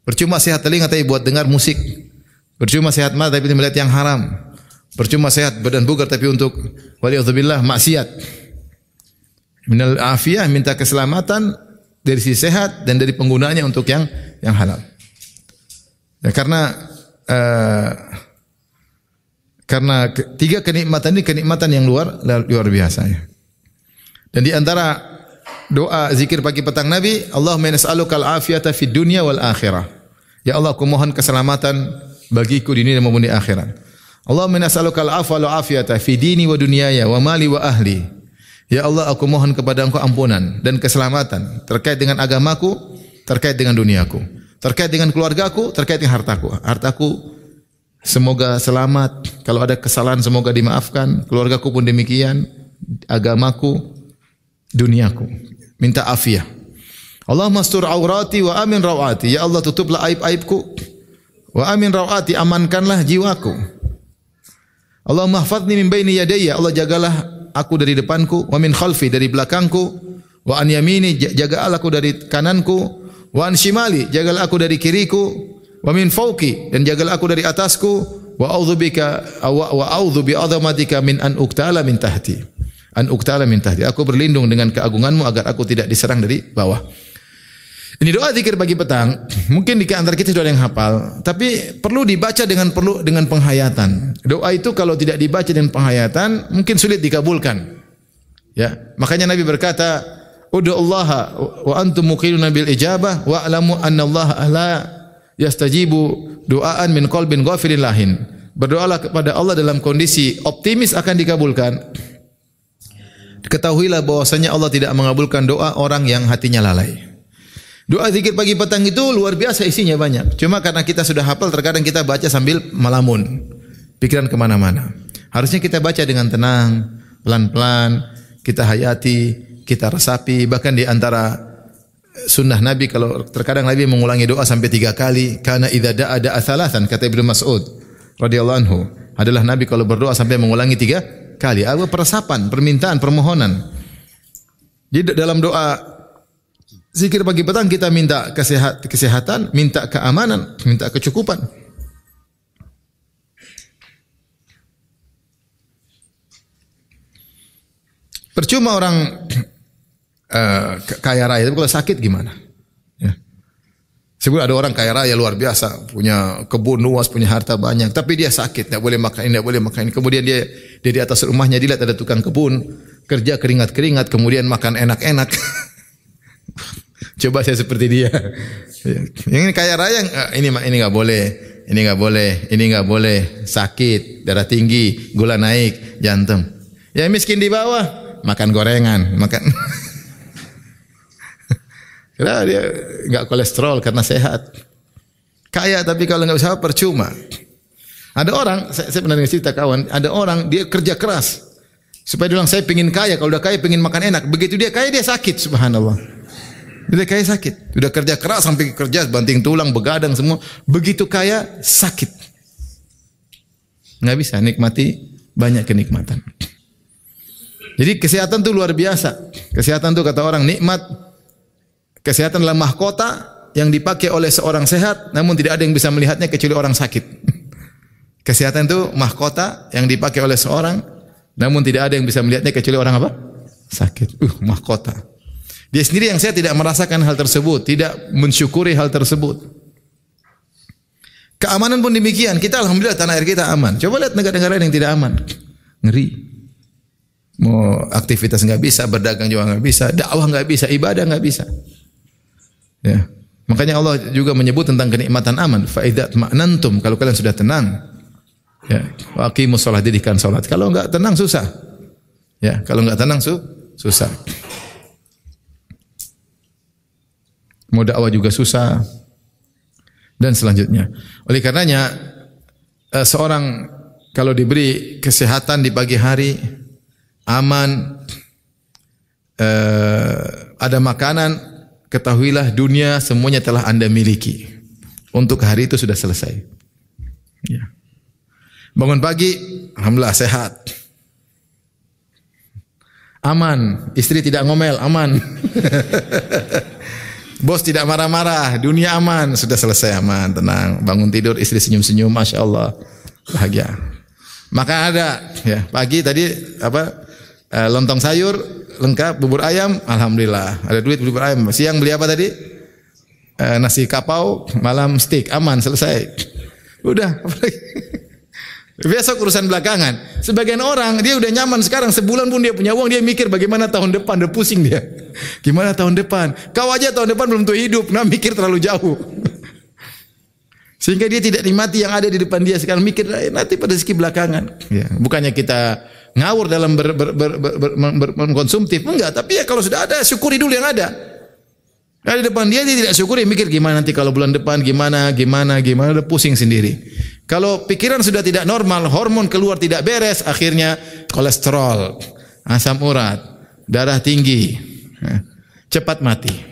Percuma sehat telinga tapi buat dengar musik. Percuma sehat mata tapi melihat yang haram. Percuma sehat badan bugar tapi untuk waliyadzubillah maksiat. Minal afiyah, minta keselamatan dari sisi sehat dan dari penggunaannya untuk yang halal. Ya, karena 3 kenikmatan ini kenikmatan yang luar biasa ya. Dan di antara doa zikir pagi petang Nabi, Allahumma nas'alukal afiyata fid dunya wal akhirah. Ya Allah, aku mohon keselamatan bagiku di dunia maupun di akhirat. Allahumma nas'alukal afwa wal afiyata fi dini wa dunyaya wa mali wa ahli. Ya Allah, aku mohon kepada Engkau ampunan dan keselamatan terkait dengan agamaku, terkait dengan duniaku, terkait dengan keluargaku, terkait dengan hartaku. Hartaku semoga selamat, kalau ada kesalahan semoga dimaafkan, keluargaku pun demikian, agamaku, duniaku. Minta afiah. Allahumma astur aurati wa amin rawati. Ya Allah, tutuplah aib-aibku. Wa amin rawati, amankanlah jiwaku. Allahumma hafadni min baini yadayya. Allah, jagalah aku dari depanku, wa min khalfi, dari belakangku, wa an yamini, jagalah aku dari kananku, wa an shimali, jagalah aku dari kiriku, wa min fawqi, dan jagalah aku dari atasku, wa a'udzubika wa a'udzu bi 'azamatika min an uqtala min tahti. An uqtala min tahti. Aku berlindung dengan keagunganmu agar aku tidak diserang dari bawah. Ini doa zikir pagi petang. Mungkin di antara kita sudah ada yang hafal, tapi perlu dibaca dengan penghayatan. Doa itu kalau tidak dibaca dengan penghayatan, mungkin sulit dikabulkan. Ya, makanya Nabi berkata, "Ud'ullaha wa antum muqinuna bil ijabah wa alamu anna Allah la yastajibu du'aan min qalbin ghafirin lahin." Berdoalah kepada Allah dalam kondisi optimis akan dikabulkan. Ketahuilah bahwasanya Allah tidak mengabulkan doa orang yang hatinya lalai. Doa zikir pagi petang itu luar biasa isinya banyak. Cuma karena kita sudah hafal, terkadang kita baca sambil melamun. Pikiran kemana-mana. Harusnya kita baca dengan tenang, pelan-pelan, kita hayati, kita resapi. Bahkan di antara sunnah Nabi, kalau terkadang Nabi mengulangi doa sampai 3 kali. Karena idza da'a da'a thalathan, kata Ibnu Mas'ud radhiyallahu anhu. Adalah Nabi kalau berdoa sampai mengulangi 3 kali. Apa peresapan, permintaan, permohonan. Jadi dalam doa zikir pagi petang kita minta kesehatan, minta keamanan, minta kecukupan. Percuma orang kaya raya itu kalau sakit gimana? Ya. Sebenarnya ada orang kaya raya luar biasa, punya kebun luas, punya harta banyak, tapi dia sakit, tidak boleh makan ini, tidak boleh makan ini. Kemudian dia di atas rumahnya dilihat ada tukang kebun, kerja keringat-keringat, kemudian makan enak-enak. Coba saya seperti dia. Yang ini kaya raya, ini enggak boleh, ini enggak boleh, ini enggak boleh, sakit, darah tinggi, gula naik, jantung. Yang miskin di bawah makan gorengan, makan. Karena dia enggak kolesterol karena sehat. Kaya tapi kalau enggak usaha percuma. Ada orang, saya pernah cerita kawan, ada orang dia kerja keras supaya dia bilang saya pengin kaya, kalau udah kaya pengin makan enak. Begitu dia kaya dia sakit, subhanallah. Dia kaya sakit. Sudah kerja keras sampai kerja banting tulang, begadang semua. Begitu kaya sakit. Enggak bisa nikmati banyak kenikmatan. Jadi kesehatan itu luar biasa. Kesehatan itu kata orang nikmat. Kesehatan adalah mahkota yang dipakai oleh seorang sehat, namun tidak ada yang bisa melihatnya kecuali orang sakit. Kesehatan itu mahkota yang dipakai oleh seorang, namun tidak ada yang bisa melihatnya kecuali orang apa? Sakit. Mahkota. Dia sendiri yang saya tidak merasakan hal tersebut, tidak mensyukuri hal tersebut. Keamanan pun demikian. Kita alhamdulillah tanah air kita aman. Coba lihat negara-negara yang tidak aman. Ngeri. Mau aktivitas enggak bisa, berdagang juga enggak bisa, dakwah enggak bisa, ibadah enggak bisa. Ya. Makanya Allah juga menyebut tentang kenikmatan aman. Fa idza tma'nantum, kalau kalian sudah tenang. Ya, wa aqimus shalah, didirikan salat. Kalau enggak tenang susah. Ya, kalau enggak tenang susah. Mau dakwah juga susah. Dan selanjutnya. Oleh karenanya seorang kalau diberi kesehatan di pagi hari, aman, ada makanan, ketahuilah dunia semuanya telah Anda miliki. Untuk hari itu sudah selesai. Ya. Bangun pagi, alhamdulillah sehat. Aman, istri tidak ngomel, aman. Bos tidak marah-marah, dunia aman, sudah selesai aman, tenang. Bangun tidur, istri senyum-senyum, masya Allah, bahagia. Maka ada, ya pagi tadi lontong sayur lengkap, bubur ayam, alhamdulillah, ada duit bubur ayam. Siang beli apa tadi? Nasi kapau, malam steak, aman, selesai. Udah, besok urusan belakangan. Sebagian orang dia udah nyaman sekarang, sebulan pun dia punya uang, dia mikir bagaimana tahun depan, udah pusing dia. Gimana tahun depan? Kau aja tahun depan belum tentu hidup, nah mikir terlalu jauh. Sehingga dia tidak nikmati yang ada di depan dia, sekarang mikir nanti pada rezeki belakangan. Ya, bukannya kita ngawur dalam mengkonsumtif, enggak, tapi ya kalau sudah ada syukuri dulu yang ada. Nah, di depan dia tidak syukuri, mikir gimana nanti kalau bulan depan, gimana, udah pusing sendiri. Kalau pikiran sudah tidak normal, hormon keluar tidak beres, akhirnya kolesterol, asam urat, darah tinggi, cepat mati.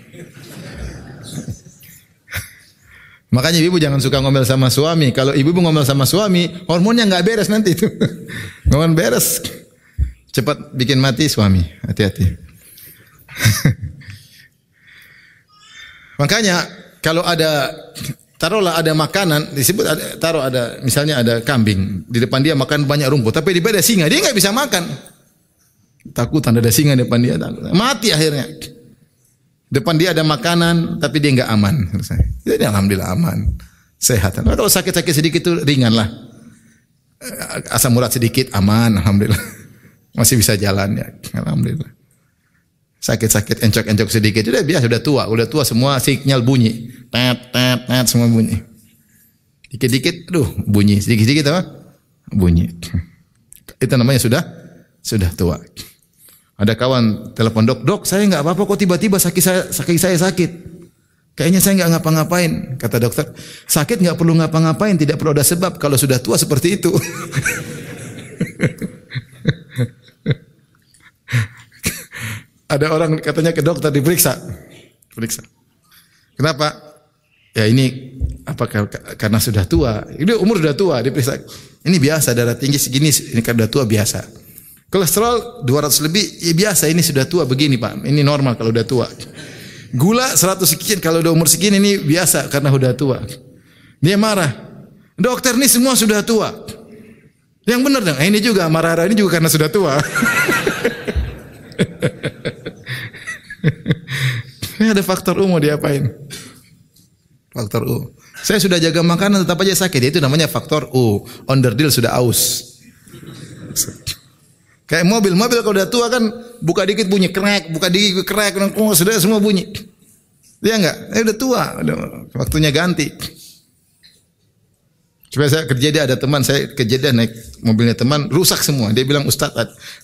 Makanya ibu jangan suka ngomel sama suami. Kalau ibu ngomel sama suami, hormonnya nggak beres nanti itu. Ngomel beres, cepat bikin mati suami. Hati-hati. Makanya kalau ada Taruhlah ada makanan, misalnya ada kambing, di depan dia makan banyak rumput, tapi di bawah ada singa, dia enggak bisa makan. Takutan ada singa di depan dia, mati akhirnya. Depan dia ada makanan, tapi dia enggak aman. Jadi alhamdulillah aman, sehat. Kalau sakit-sakit sedikit itu ringan lah. Asam urat sedikit aman, alhamdulillah. Masih bisa jalan ya, alhamdulillah. Sakit-sakit encok-encok sedikit sudah biasa, udah tua semua sinyal bunyi. Tet semua bunyi. Dikit-dikit bunyi, sedikit-sedikit apa? Bunyi. Itu namanya sudah tua. Ada kawan telepon, "Dok, saya enggak apa-apa kok tiba-tiba kaki saya sakit. Kayaknya saya enggak ngapa-ngapain." Kata dokter, "Sakit enggak perlu ngapa-ngapain, tidak perlu ada sebab kalau sudah tua seperti itu." Ada orang katanya ke dokter diperiksa. Kenapa? Ya ini karena sudah tua. Ini umur sudah tua diperiksa. Ini biasa darah tinggi segini, ini karena sudah tua biasa. Kolesterol 200 lebih, ya biasa ini sudah tua begini Pak. Ini normal kalau sudah tua. Gula 100 sekian kalau udah umur segini ini biasa karena sudah tua. Dia marah. Dokter ini semua sudah tua. Yang benar dong. Ini juga marah-marah ini juga karena sudah tua. Ada faktor U mau diapain? Faktor U. Saya sudah jaga makanan tetap aja sakit. Itu namanya faktor U. Onderdil sudah aus. Kayak mobil kalau udah tua kan buka dikit bunyi krek, buka dikit krek, sudah semua bunyi. Dia enggak, udah tua, udah waktunya ganti. Coba saya kejadian ada teman saya kejadian naik mobilnya teman rusak semua. Dia bilang, "Ustaz,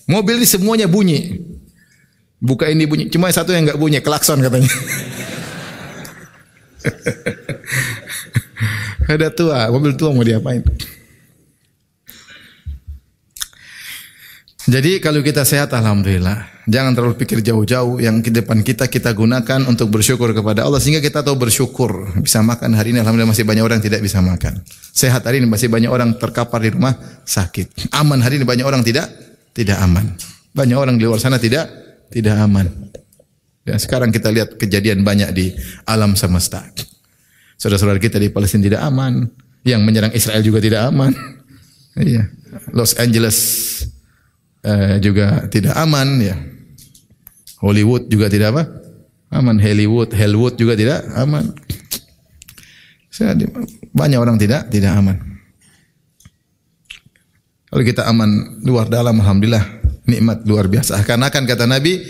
mobil ini semuanya bunyi. Buka ini bunyi, cuma satu yang enggak bunyi, klakson," katanya. Udah tua, mobil tua mau diapain? Jadi kalau kita sehat alhamdulillah. Jangan terlalu pikir jauh-jauh, yang di depan kita gunakan untuk bersyukur kepada Allah sehingga kita tahu bersyukur. Bisa makan hari ini alhamdulillah masih banyak orang yang tidak bisa makan. Sehat hari ini masih banyak orang terkapar di rumah sakit. Aman hari ini banyak orang tidak aman. Banyak orang di luar sana tidak aman. Dan sekarang kita lihat kejadian banyak di alam semesta. Saudara-saudara kita di Palestina tidak aman, yang menyerang Israel juga tidak aman. Iya. Los Angeles juga tidak aman ya. Hollywood juga tidak aman. Hollywood juga tidak aman. Banyak orang tidak aman. Kalau kita aman luar dalam alhamdulillah nikmat luar biasa. Seakan-akan kata Nabi,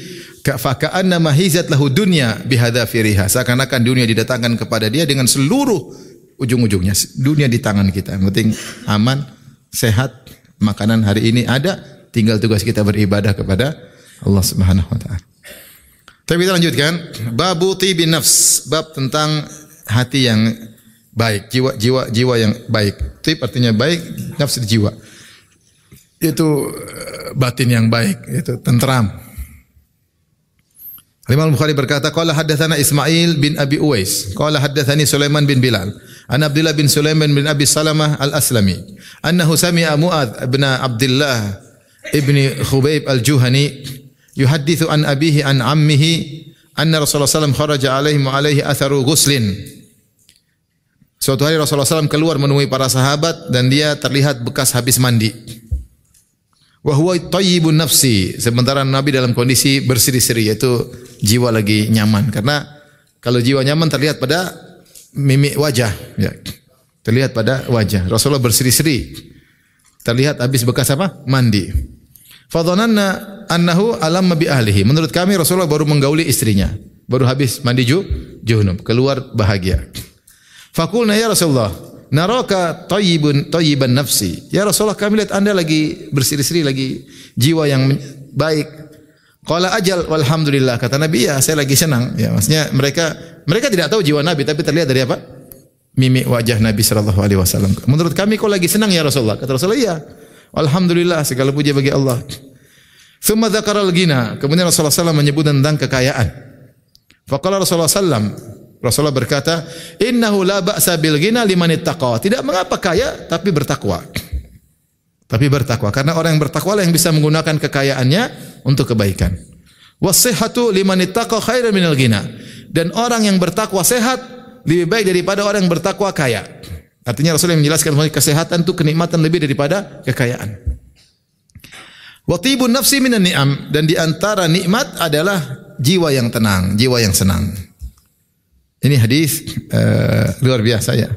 "Faka'anna mahizat lahu dunya bihadzafiriha." Seakan-akan dunia didatangkan kepada dia dengan seluruh ujung-ujungnya. Dunia di tangan kita. Yang penting aman, sehat, makanan hari ini ada, tinggal tugas kita beribadah kepada Allah Subhanahu wa taala. Tapi kita lanjutkan, babu tibin nafs, bab tentang hati yang baik, jiwa yang baik. Tib artinya baik, nafs jiwa. Itu batin yang baik, itu tenteram. Imam Bukhari berkata, qala haddatsana Ismail bin Abi Uwais, qala haddatsani Sulaiman bin Bilal, an Abdullah bin Sulaiman bin Abi Salamah al-Aslami, annahu sami'a Mu'adz bin Abdullah ibni Khubayb al-Juhani yuhaddithu an abihi an ammihi anna Rasulullah sallallahu kharaja alaihim wa alaihi atharu ghuslin. Suatu hari Rasulullah SAW keluar menemui para sahabat dan dia terlihat bekas habis mandi. Wa huwa thayyibun nafsi, sementara Nabi dalam kondisi berseri-seri, yaitu jiwa lagi nyaman, karena kalau jiwa nyaman terlihat pada mimik wajah ya. Terlihat pada wajah. Rasulullah berseri-seri. Terlihat habis bekas apa? Mandi. Fadhananna annahu alamma bi ahlihi. Menurut kami Rasulullah baru menggauli istrinya. Baru habis mandi junub, keluar bahagia. Faqulna ya Rasulullah, naraka thayyiban nafsi. Ya Rasulullah, kami lihat Anda lagi berseri-seri, lagi jiwa yang baik. Qala ajal walhamdulillah. Kata Nabi, ya saya lagi senang. Ya, maksudnya mereka tidak tahu jiwa Nabi, tapi terlihat dari apa? Mimik wajah Nabi sallallahu alaihi wasallam. Menurut kami kau lagi senang ya Rasulullah. Kata Rasulullah, iya. Alhamdulillah, segala puji bagi Allah. Tsumma dzakara al-ghina. Kemudian Rasulullah sallallahu menyebut tentang kekayaan. Faqala Rasulullah sallallahu, Rasulullah berkata, "Innahu la ba'sa bil ghina liman ittaqa." Tidak mengapa kaya tapi bertakwa. Tapi bertakwa, karena orang yang bertakwa lah yang bisa menggunakan kekayaannya untuk kebaikan. Was-sihhatu liman ittaqa khairan minal ghina. Dan orang yang bertakwa sehat lebih baik daripada orang yang bertakwa kaya. Artinya Rasulullah menjelaskan bahwa kesehatan itu kenikmatan lebih daripada kekayaan. Wa tibun nafsi minan ni'am, dan di antara nikmat adalah jiwa yang tenang, jiwa yang senang. Ini hadis luar biasa ya.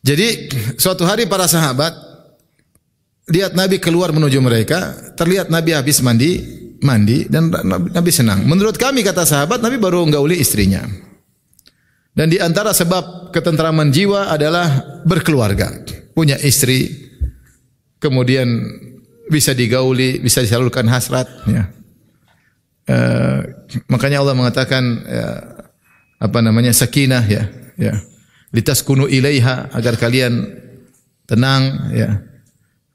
Jadi suatu hari para sahabat lihat Nabi keluar menuju mereka, terlihat Nabi habis mandi dan Nabi senang. Menurut kami, kata sahabat, Nabi baru menggauli istrinya. Dan di antara sebab ketentraman jiwa adalah berkeluarga, punya istri, kemudian bisa digauli, bisa disalurkan hasrat. Ya. Makanya Allah mengatakan sakinah ya. Litaskunu ilaiha, agar kalian tenang ya.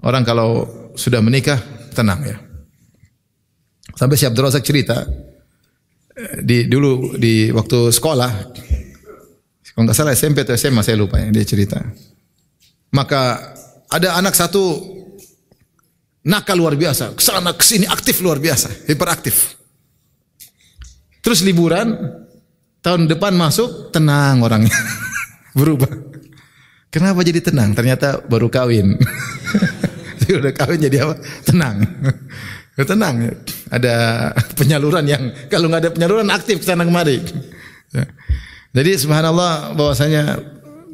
Orang kalau sudah menikah tenang ya. Sampai Syekh Abdul Razak cerita dulu di waktu sekolah, kalau enggak salah SMP atau SMA saya lupa ya, dia cerita. Maka ada anak satu nakal luar biasa, kesana kesini aktif luar biasa, hiperaktif. Terus liburan tahun depan masuk, tenang orangnya. Berubah. Kenapa jadi tenang? Ternyata baru kawin. Dia udah kawin jadi apa? Tenang. Tenang. Ada penyaluran yang kalau nggak ada penyaluran aktif kesana kemari. Jadi subhanallah bahwasanya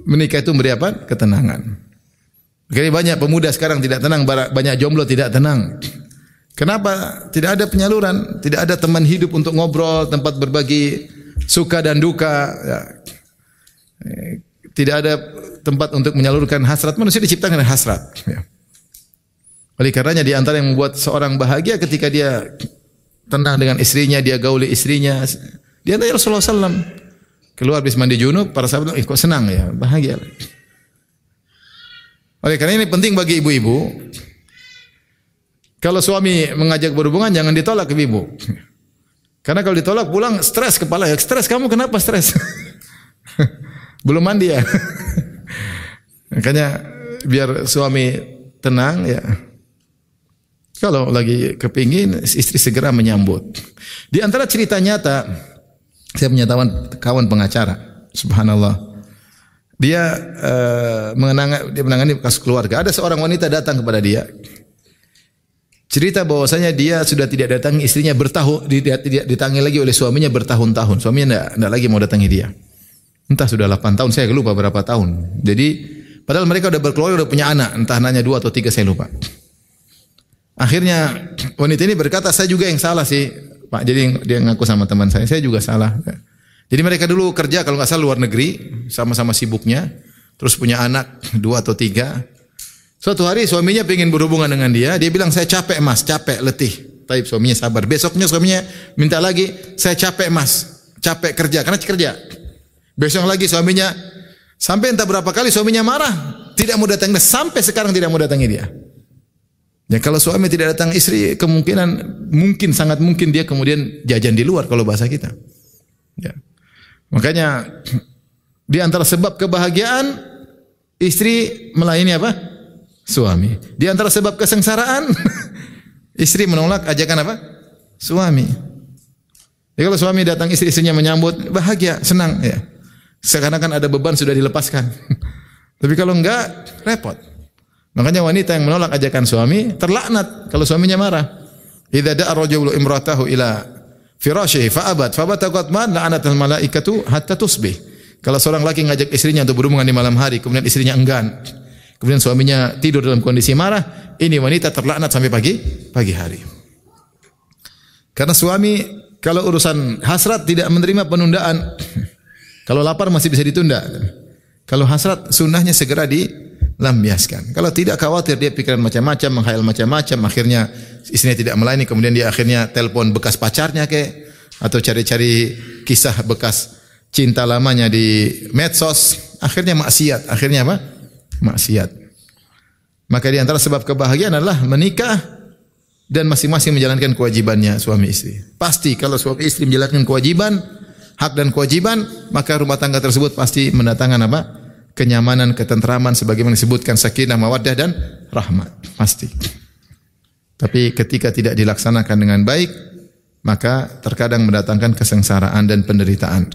menikah itu memberi apa? Ketenangan. Jadi banyak pemuda sekarang tidak tenang, banyak jomblo tidak tenang. Kenapa? Tidak ada penyaluran, tidak ada teman hidup untuk ngobrol, tempat berbagi suka dan duka. Tidak ada tempat untuk menyalurkan hasrat. Manusia diciptakan dengan hasrat. Ya. Oleh karenanya di antara yang membuat seorang bahagia ketika dia tenang dengan istrinya, dia gauli istrinya. Di antara Rasulullah SAW keluar habis mandi junub, para sahabat bilang, kok senang ya, bahagia. Oleh karena ini penting bagi ibu-ibu. Kalau suami mengajak berhubungan, jangan ditolak ibu. Karena kalau ditolak pulang stres kepala ya. Stres, kamu kenapa stres? Belum mandi ya. Makanya biar suami tenang ya. Kalau lagi kepingin, istri segera menyambut. Di antara cerita nyata, saya punya kawan pengacara, subhanallah. Dia menangani kasus keluarga. Ada seorang wanita datang kepada dia. Cerita bahwasanya dia sudah tidak datangi istrinya didatangi lagi oleh suaminya bertahun-tahun. Suaminya tidak lagi mau datangi dia. Entah sudah 8 tahun, saya lupa berapa tahun. Jadi padahal mereka sudah berkeluarga, sudah punya anak, entah nanya 2 atau 3 saya lupa. Akhirnya wanita ini berkata, saya juga yang salah sih Pak. Jadi dia ngaku sama teman saya juga salah. Jadi mereka dulu kerja kalau nggak salah luar negeri, sama-sama sibuknya, terus punya anak 2 atau 3. Suatu hari suaminya ingin berhubungan dengan dia bilang, saya capek mas, capek, letih. Tapi suaminya sabar. Besoknya suaminya minta lagi, saya capek mas, capek kerja, karena kerja. Besok lagi suaminya, sampai entah berapa kali suaminya marah, tidak mau datangi, sampai sekarang tidak mau datangi dia. Ya kalau suami tidak datang istri, sangat mungkin dia kemudian jajan di luar kalau bahasa kita. Ya. Makanya di antara sebab kebahagiaan istri melayani apa? Suami. Di antara sebab kesengsaraan istri menolak ajakan apa? Suami. Ya kalau suami datang istrinya menyambut, bahagia, senang ya. Seakan-akan ada beban sudah dilepaskan. Tapi kalau enggak, repot. Makanya wanita yang menolak ajakan suami terlaknat kalau suaminya marah. Idza da'a rajulu imratahu ila firashihi fa'abat fabataqatman la'anatul malaikatu hatta tusbih. Kalau seorang laki ngajak istrinya untuk berhubungan di malam hari, kemudian istrinya enggan, kemudian suaminya tidur dalam kondisi marah, ini wanita terlaknat sampai pagi hari. Karena suami kalau urusan hasrat tidak menerima penundaan. Kalau lapar masih bisa ditunda. Kalau hasrat sunnahnya segera dilampiaskan. Kalau tidak khawatir dia pikiran macam-macam, menghayal macam-macam, akhirnya istrinya tidak melayani, kemudian dia akhirnya telepon bekas pacarnya atau cari-cari kisah bekas cinta lamanya di medsos, akhirnya maksiat. Akhirnya apa? Maksiat. Maka di antara sebab kebahagiaan adalah menikah dan masing-masing menjalankan kewajibannya suami istri. Pasti kalau suami istri menjalankan kewajiban, hak dan kewajiban, maka rumah tangga tersebut pasti mendatangkan apa? Kenyamanan, ketentraman, sebagaimana disebutkan sakinah, mawaddah dan rahmat. Pasti. Tapi ketika tidak dilaksanakan dengan baik, maka terkadang mendatangkan kesengsaraan dan penderitaan.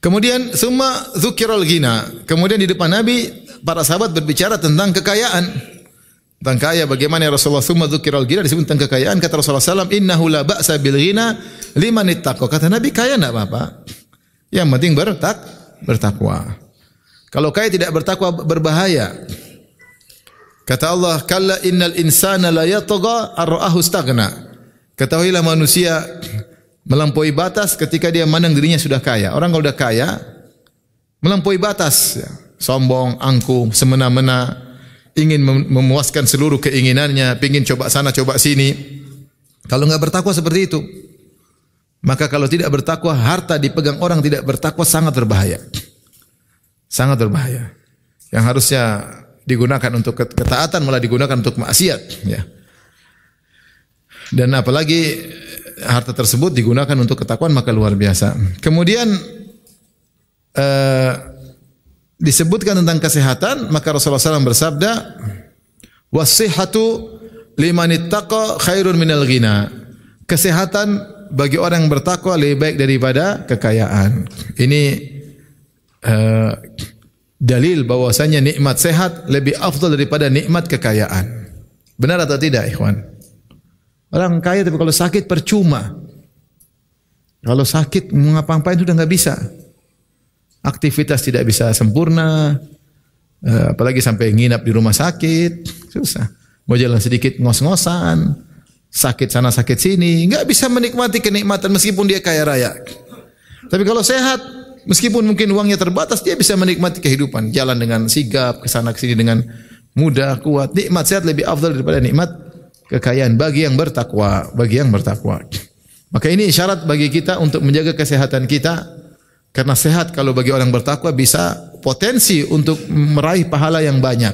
Kemudian summa dzukiral ghina. Kemudian di depan Nabi para sahabat berbicara tentang kekayaan. Tentang kaya bagaimana ya Rasulullah, summa dzukiral ghina disebut tentang kekayaan. Kata Rasulullah SAW, innahu la ba'sa bil ghina liman ittaqa. Kata Nabi, kaya enggak apa-apa. Yang penting bertakwa. Kalau kaya tidak bertakwa berbahaya. Kata Allah, kalla innal insana la yatgha ar-ra'ahu istaghna. Ketahuilah manusia melampaui batas ketika dia memandang dirinya sudah kaya. Orang kalau sudah kaya melampaui batas, ya. Sombong, angkuh, semena-mena, ingin memuaskan seluruh keinginannya, ingin coba sana coba sini. Kalau enggak bertakwa seperti itu, maka kalau tidak bertakwa, harta dipegang orang tidak bertakwa sangat berbahaya. Sangat berbahaya. Yang harusnya digunakan untuk ketaatan malah digunakan untuk maksiat, ya. Dan apalagi harta tersebut digunakan untuk ketakwaan maka luar biasa. Kemudian disebutkan tentang kesehatan, maka Rasulullah SAW bersabda, "Was-sihhatu liman ittaqa khairun minal ghina." Kesehatan bagi orang yang bertakwa lebih baik daripada kekayaan. Ini dalil bahwasanya nikmat sehat lebih afdal daripada nikmat kekayaan. Benar atau tidak, ikhwan? Orang kaya tapi kalau sakit percuma. Kalau sakit mau ngapa-ngapain sudah enggak bisa. Aktivitas tidak bisa sempurna. Apalagi sampai nginap di rumah sakit, susah. Mau jalan sedikit ngos-ngosan, sakit sana sakit sini, enggak bisa menikmati kenikmatan meskipun dia kaya raya. Tapi kalau sehat, meskipun mungkin uangnya terbatas, dia bisa menikmati kehidupan. Jalan dengan sigap, kesana kesini dengan mudah, kuat. Nikmat sehat lebih afdal daripada nikmat kekayaan bagi yang bertakwa. Maka ini isyarat bagi kita untuk menjaga kesehatan kita. Karena sehat kalau bagi orang bertakwa bisa potensi untuk meraih pahala yang banyak.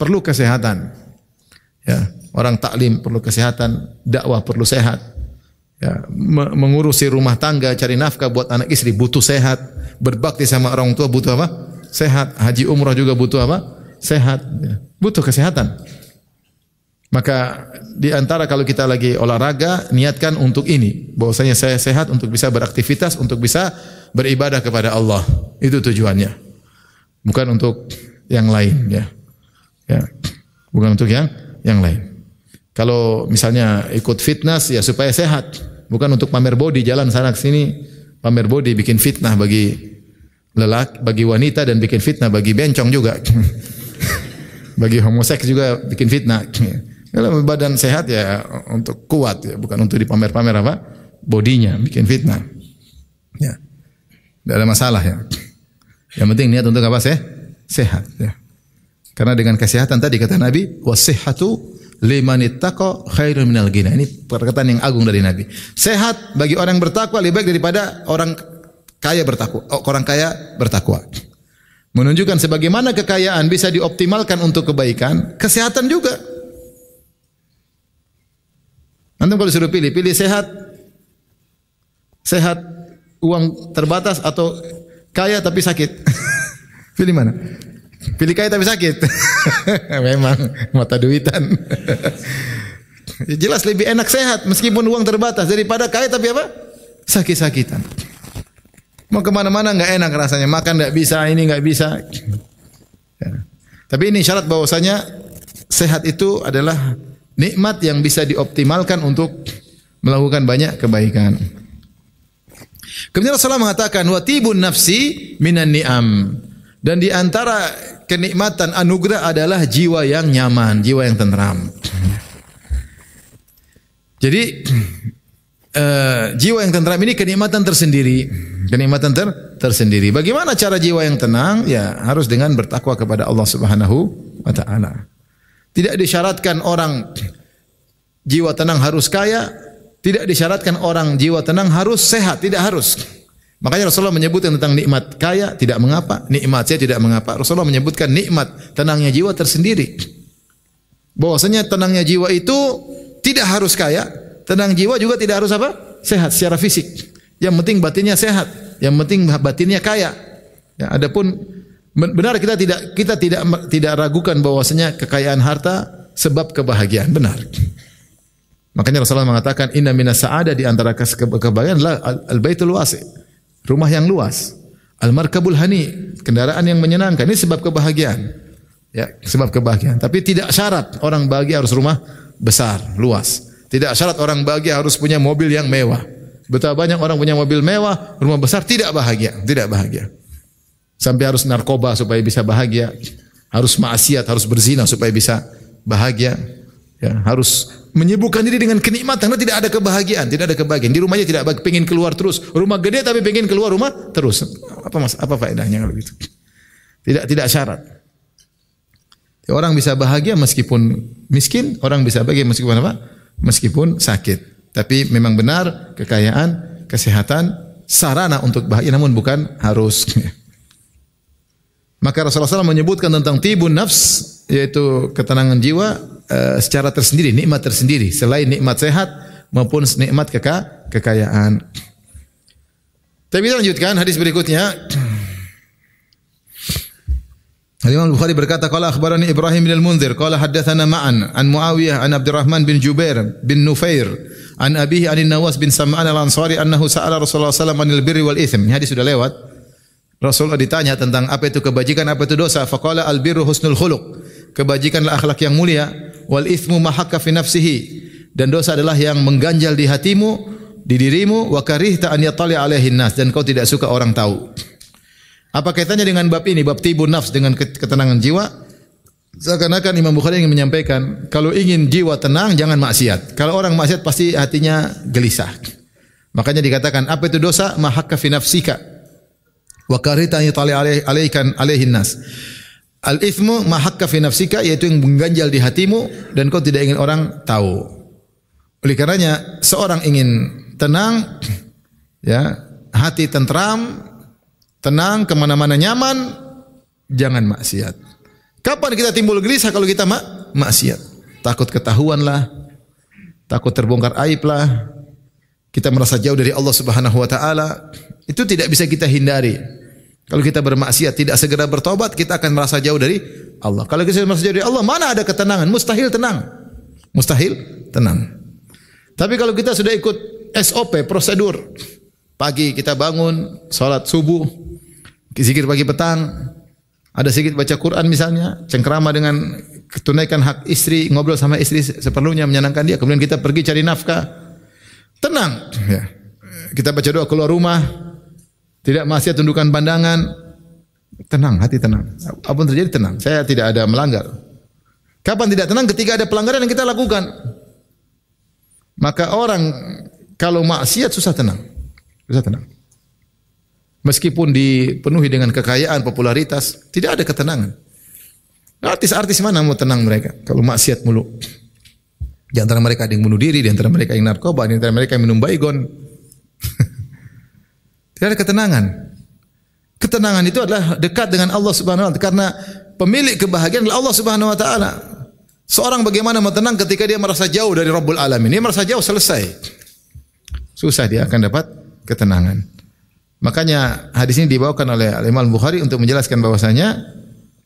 Perlu kesehatan. Ya, orang taklim perlu kesehatan, dakwah perlu sehat. Ya, mengurusi rumah tangga, cari nafkah buat anak istri butuh sehat, berbakti sama orang tua butuh apa? Sehat. Haji umrah juga butuh apa? Sehat. Ya, butuh kesehatan. Maka di antara kalau kita lagi olahraga, niatkan untuk ini, bahwasanya saya sehat untuk bisa beraktivitas, untuk bisa beribadah kepada Allah. Itu tujuannya. Bukan untuk yang lain, ya. Ya. Bukan untuk yang lain. Kalau misalnya ikut fitness ya supaya sehat, bukan untuk pamer body, jalan sana sini pamer body, bikin fitnah bagi lelaki, bagi wanita, dan bikin fitnah bagi bencong juga. Bagi homoseks juga bikin fitnah. Kalau badan sehat ya untuk kuat, ya, bukan untuk dipamer-pamer apa? Bodinya, bikin fitnah. Ya. Tidak ada masalah, ya. Yang penting niat untuk apa? Sehat, ya. Karena dengan kesehatan tadi kata Nabi, was-sihhatu liman ittaqa khairun minal ghina. Ini perkataan yang agung dari Nabi. Sehat bagi orang bertakwa lebih baik daripada orang kaya bertakwa. Orang kaya bertakwa. Menunjukkan sebagaimana kekayaan bisa dioptimalkan untuk kebaikan, kesehatan juga. Antum kalau disuruh pilih sehat, uang terbatas atau kaya tapi sakit. Pilih mana? Pilih kaya tapi sakit. Memang mata duitan. Jelas lebih enak sehat meskipun uang terbatas daripada kaya tapi apa? Sakit-sakitan. Mau kemana-mana nggak enak rasanya, makan nggak bisa, ini nggak bisa. Ya. Tapi ini syarat bahwasanya sehat itu adalah nikmat yang bisa dioptimalkan untuk melakukan banyak kebaikan. Kemudian Rasulullah mengatakan, watibun nafsi minan ni'am. Dan di antara kenikmatan anugerah adalah jiwa yang nyaman, jiwa yang tenteram. Jadi jiwa yang tenteram ini kenikmatan tersendiri. Kenikmatan tersendiri. Bagaimana cara jiwa yang tenang? Ya, harus dengan bertakwa kepada Allah Subhanahu wa taala. Tidak disyaratkan orang jiwa tenang harus kaya, tidak disyaratkan orang jiwa tenang harus sehat, tidak harus. Makanya Rasulullah menyebutkan tentang nikmat kaya tidak mengapa, nikmat saya tidak mengapa. Rasulullah menyebutkan nikmat tenangnya jiwa tersendiri. Bahwasanya tenangnya jiwa itu tidak harus kaya, tenang jiwa juga tidak harus apa? Sehat secara fisik. Yang penting batinnya sehat, yang penting batinnya kaya. Ya, adapun benar kita tidak ragukan bahwasanya kekayaan harta sebab kebahagiaan, benar. Makanya Rasulullah mengatakan inna minas sa'adah, di antara kebahagiaan adalah al-baitul wasi', rumah yang luas. Al-markabul hani, kendaraan yang menyenangkan. Ini sebab kebahagiaan. Ya, sebab kebahagiaan. Tapi tidak syarat orang bahagia harus rumah besar, luas. Tidak syarat orang bahagia harus punya mobil yang mewah. Betapa banyak orang punya mobil mewah, rumah besar, tidak bahagia, tidak bahagia. Sampai harus narkoba supaya bisa bahagia, harus maksiat, harus berzina supaya bisa bahagia. Ya, harus menyibukkan diri dengan kenikmatan, karena tidak ada kebahagiaan, tidak ada kebahagiaan. Di rumahnya tidak bahagia, pengen keluar terus. Rumah gede tapi pengen keluar rumah terus. Apa faedahnya kalau gitu? Tidak syarat. Orang bisa bahagia meskipun miskin, orang bisa bahagia meskipun apa? Meskipun sakit. Tapi memang benar kekayaan, kesehatan sarana untuk bahagia, namun bukan harus. Maka Rasulullah SAW menyebutkan tentang tibun nafs, yaitu ketenangan jiwa secara tersendiri, nikmat tersendiri, selain nikmat sehat maupun nikmat kekayaan. Tapi kita lanjutkan hadis berikutnya. Imam Bukhari berkata, qala akhbarani Ibrahim bin al-Munzir qala haddatsana ma'an an Muawiyah an Abdurrahman bin Jubair bin Nufair an abihi an Nawas bin Sam'an al-Ansari annahu sa'ala Rasulullah sallallahu alaihi wasallam anil birri wal itsm. Hadis sudah lewat. Rasulullah ditanya tentang apa itu kebajikan, apa itu dosa. Faqala al-birru husnul khuluq. Kebajikanlah akhlak yang mulia, wal itsmu ma hakka fi nafsihi. Dan dosa adalah yang mengganjal di hatimu, di dirimu, wa karihta an yatali alaihin nas, dan kau tidak suka orang tahu. Apa kaitannya dengan bab ini, bab tibun nafs dengan ketenangan jiwa? Seakan-akan Imam Bukhari ingin menyampaikan, kalau ingin jiwa tenang jangan maksiat. Kalau orang maksiat pasti hatinya gelisah. Makanya dikatakan, apa itu dosa? Ma hakka fi nafsika wa karihta an yatali alaihin nas. Al-ithmu ma hakka fi nafsika, yaitu yang mengganjal di hatimu dan kau tidak ingin orang tahu. Oleh karenanya seorang ingin tenang, ya, hati tentram, tenang, kemana-mana nyaman, jangan maksiat. Kapan kita timbul gelisah kalau kita maksiat? Takut ketahuan lah, takut terbongkar aib lah, kita merasa jauh dari Allah Subhanahu wa taala. Itu tidak bisa kita hindari. Kalau kita bermaksiat tidak segera bertobat, kita akan merasa jauh dari Allah. Kalau kita merasa jauh dari Allah, mana ada ketenangan? Mustahil tenang. Mustahil tenang. Tapi kalau kita sudah ikut SOP, prosedur, pagi kita bangun, salat subuh, zikir pagi petang, ada sedikit baca Quran misalnya, cengkrama dengan tunaikan hak istri, ngobrol sama istri seperlunya, menyenangkan dia, kemudian kita pergi cari nafkah, tenang. Ya. Kita baca doa keluar rumah, tidak maksiat, tundukkan pandangan, tenang, hati tenang. Apapun terjadi tenang, saya tidak ada melanggar. Kapan tidak tenang? Ketika ada pelanggaran yang kita lakukan. Maka orang kalau maksiat susah tenang. Susah tenang. Meskipun dipenuhi dengan kekayaan, popularitas, tidak ada ketenangan. Artis-artis mana mau tenang mereka kalau maksiat mulu? Di antara mereka ada yang bunuh diri, di antara mereka yang narkoba, di antara mereka yang minum baygon. Tidak ada ketenangan. Ketenangan itu adalah dekat dengan Allah Subhanahu wa taala, karena pemilik kebahagiaan adalah Allah Subhanahu wa taala. Seorang bagaimana mau tenang ketika dia merasa jauh dari Rabbul Alamin? Dia merasa jauh, selesai. Susah dia akan dapat ketenangan. Makanya hadis ini dibawakan oleh Imam Bukhari untuk menjelaskan bahwasanya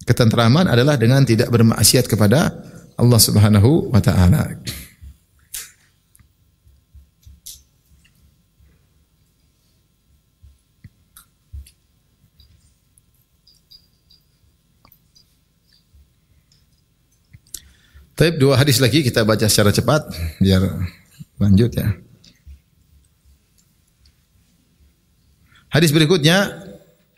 ketentraman adalah dengan tidak bermaksiat kepada Allah Subhanahu wa taala. Taib, dua hadis lagi kita baca secara cepat biar lanjut ya. Hadis berikutnya,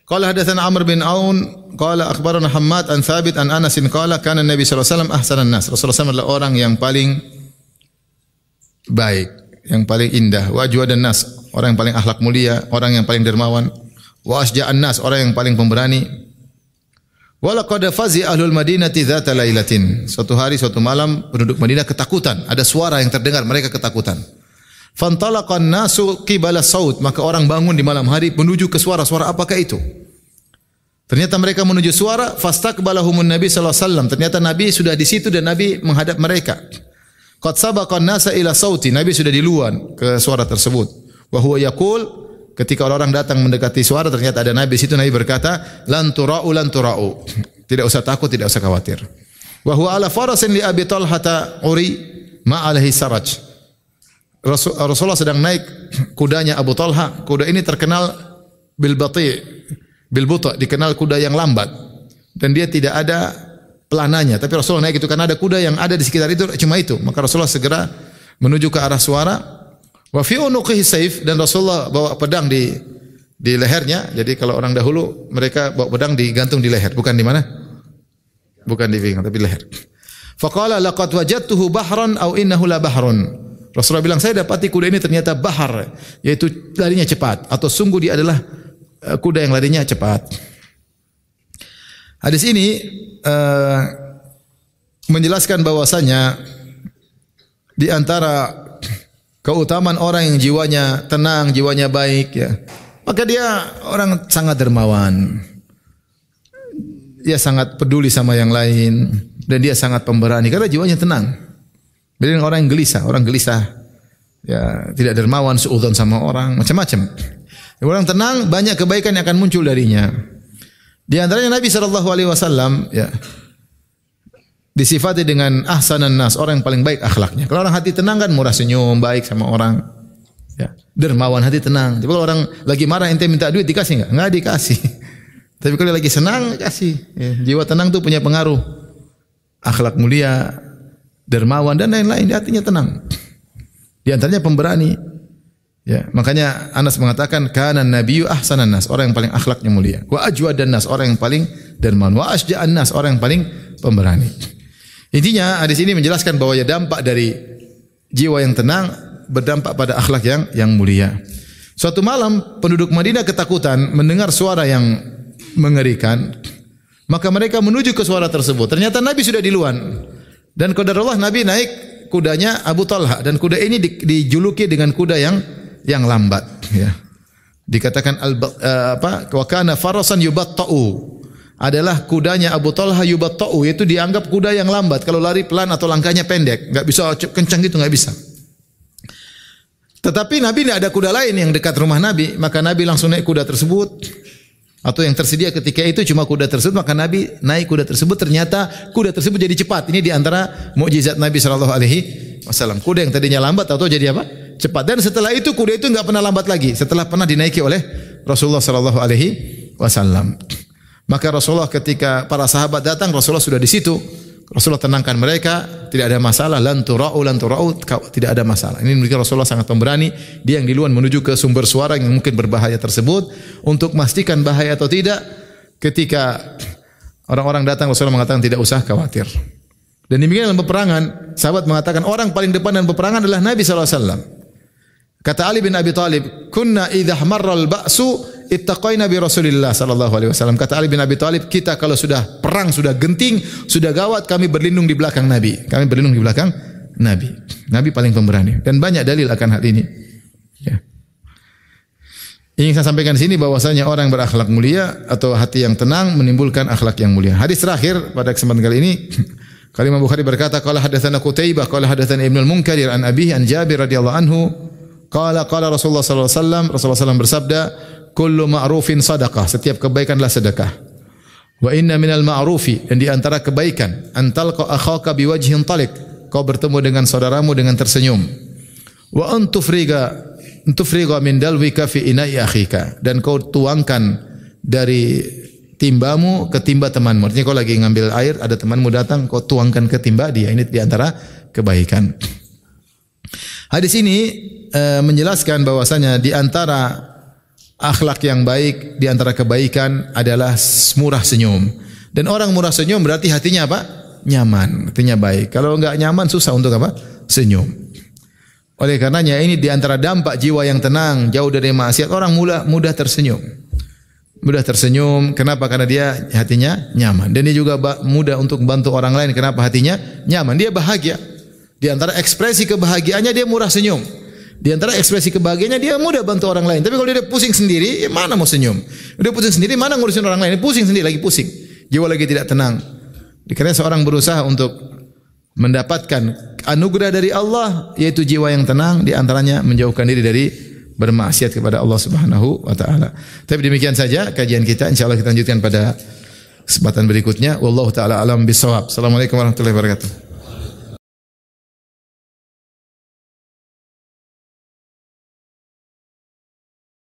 qala hadatsana Amr bin Aun qala akhbarana Hammad an Thabit an Anas qala kana Nabi sallallahu alaihi wasallam ahsanan nas. Rasulullah SAW adalah orang yang paling baik, yang paling indah, wa ajwadan nas, orang yang paling akhlak mulia, orang yang paling dermawan, wa asja'an nas, orang yang paling pemberani. Walaqad fazi ahlul Madinati dzata lailatin. Suatu hari, suatu malam penduduk Madinah ketakutan, ada suara yang terdengar, mereka ketakutan. Fantalaqan nasu qibala saut, maka orang bangun di malam hari menuju ke suara-suara. Apakah itu? Ternyata mereka menuju suara. Fastaqbalahumun Nabi sallallahu alaihi wasallam. Ternyata Nabi sudah di situ dan Nabi menghadap mereka. Qad sabaqan nasa ila sauti, Nabi sudah duluan ke suara tersebut. Wa huwa yaqul, ketika orang datang mendekati suara, ternyata ada Nabi di situ. Nabi berkata, lan tura'u lan tura'u. Tidak usah takut, tidak usah khawatir. Wa huwa ala farasin li Abi Talhata uri ma alaihi saraj. Rasulullah sedang naik kudanya Abu Talha. Kuda ini terkenal bil bati', bil buta, dikenal kuda yang lambat dan dia tidak ada pelananya, tapi Rasulullah naik itu karena ada kuda yang ada di sekitar itu cuma itu. Maka Rasulullah segera menuju ke arah suara. Wa fi unuqihi saif, dan Rasulullah bawa pedang di lehernya. Jadi kalau orang dahulu mereka bawa pedang digantung di leher, bukan di mana? Bukan di pinggang tapi di leher. Faqala laqad wajadtuhu bahran aw innahu la bahrun. Rasulullah bilang, saya dapati kuda ini ternyata bahar, yaitu larinya cepat, atau sungguh dia adalah kuda yang larinya cepat. Hadis ini menjelaskan bahwasanya di antara keutamaan orang yang jiwanya tenang, jiwanya baik, ya, maka dia orang sangat dermawan. Dia sangat peduli sama yang lain dan dia sangat pemberani karena jiwanya tenang. Beda dengan orang yang gelisah, ya, tidak dermawan, suudzon sama orang, macam-macam. Orang tenang, banyak kebaikan yang akan muncul darinya. Di antaranya Nabi SAW, ya, disifati dengan ahsanan nas, orang yang paling baik akhlaknya. Kalau orang hati tenang kan murah senyum, baik sama orang, ya, dermawan, hati tenang. Tapi kalau orang lagi marah, ente minta duit, dikasih enggak? Enggak dikasih. Tapi kalau lagi senang, kasih. Ya, jiwa tenang itu punya pengaruh. Akhlak mulia, dermawan dan lain-lain, hatinya tenang. Di antaranya pemberani. Ya, makanya Anas mengatakan kana nabiyyu ahsanan nas, orang yang paling akhlaknya mulia. Wa ajwadan nas, orang yang paling dermawan. Wa asja'an nas, orang yang paling pemberani. Intinya hadis ini menjelaskan bahwa ya dampak dari jiwa yang tenang berdampak pada akhlak yang mulia. Suatu malam penduduk Madinah ketakutan mendengar suara yang mengerikan, maka mereka menuju ke suara tersebut. Ternyata Nabi sudah duluan. Dan qadarullah Nabi naik kudanya Abu Talha, dan kuda ini dijuluki dengan kuda yang lambat, ya. Dikatakan wa kana farasan yubatta'u. Adalah kudanya Abu Talha yubatta'u, yaitu dianggap kuda yang lambat. Kalau lari pelan atau langkahnya pendek, enggak bisa kencang gitu, enggak bisa. Tetapi Nabi tidak ada kuda lain yang dekat rumah Nabi, maka Nabi langsung naik kuda tersebut. Atau yang tersedia ketika itu cuma kuda tersebut, maka Nabi naik kuda tersebut, ternyata kuda tersebut jadi cepat. Ini di antara mukjizat Nabi SAW. Kuda yang tadinya lambat atau jadi apa? Cepat. Dan setelah itu kuda itu enggak pernah lambat lagi. Setelah pernah dinaiki oleh Rasulullah SAW. Maka Rasulullah ketika para sahabat datang, Rasulullah sudah di situ. Rasulullah tenangkan mereka, tidak ada masalah, lan tura'u, tidak ada masalah. Ini menunjukkan Rasulullah sangat pemberani. Dia yang duluan menuju ke sumber suara yang mungkin berbahaya tersebut untuk memastikan bahaya atau tidak. Ketika orang-orang datang, Rasulullah mengatakan tidak usah khawatir. Dan demikian dalam peperangan, sahabat mengatakan orang paling depan dalam peperangan adalah Nabi SAW. Kata Ali bin Abi Thalib, kunna idza marral ba'su ittaqaina bi Rasulillah sallallahu alaihi wasallam. Kata Ali bin Abi Thalib, kita kalau sudah perang, sudah genting, sudah gawat, kami berlindung di belakang Nabi. Kami berlindung di belakang Nabi. Nabi paling pemberani, dan banyak dalil akan hal ini. Ya. Ingin saya sampaikan di sini bahwasanya orang yang berakhlak mulia atau hati yang tenang menimbulkan akhlak yang mulia. Hadis terakhir pada kesempatan kali ini, Imam Bukhari berkata, qala hadatsana Qutaibah qala hadatsana Ibnu al-Munkadir an abihi an Jabir radhiyallahu anhu qala Rasulullah sallallahu alaihi wasallam, Rasulullah SAW bersabda, kullu ma'rufin sadaqah, setiap kebaikan adalah sedekah. Wa inna minal ma'rufi, dan di antara kebaikan, antalqa akhaka biwajhin talik, kau bertemu dengan saudaramu dengan tersenyum. Wa antufriga min dalwika fi ina'i akhika, dan kau tuangkan dari timbamu ke timba temanmu. Artinya kau lagi ngambil air, ada temanmu datang, kau tuangkan ke timba dia. Ini di antara kebaikan. Hadis ini menjelaskan bahwasanya di antara akhlak yang baik, di antara kebaikan adalah murah senyum. Dan orang murah senyum berarti hatinya apa? Nyaman, hatinya baik. Kalau enggak nyaman susah untuk apa? Senyum. Oleh karenanya ini di antara dampak jiwa yang tenang, jauh dari maksiat, orang mudah tersenyum. Mudah tersenyum, kenapa? Karena dia hatinya nyaman. Dan dia juga mudah untuk membantu orang lain, kenapa? Hatinya nyaman, dia bahagia. Di antara ekspresi kebahagiaannya dia murah senyum. Di antara ekspresi kebahagiaannya dia mudah bantu orang lain. Tapi kalau dia pusing sendiri, ya mana mau senyum? Dia pusing sendiri, mana ngurusin orang lain? Dia pusing sendiri, lagi pusing. Jiwa lagi tidak tenang. Karena seorang berusaha untuk mendapatkan anugerah dari Allah, yaitu jiwa yang tenang, di antaranya menjauhkan diri dari bermaksiat kepada Allah Subhanahu wa taala. Tapi demikian saja kajian kita, insyaallah kita lanjutkan pada kesempatan berikutnya. Wallahu taala alam bisawab. Assalamualaikum warahmatullahi wabarakatuh.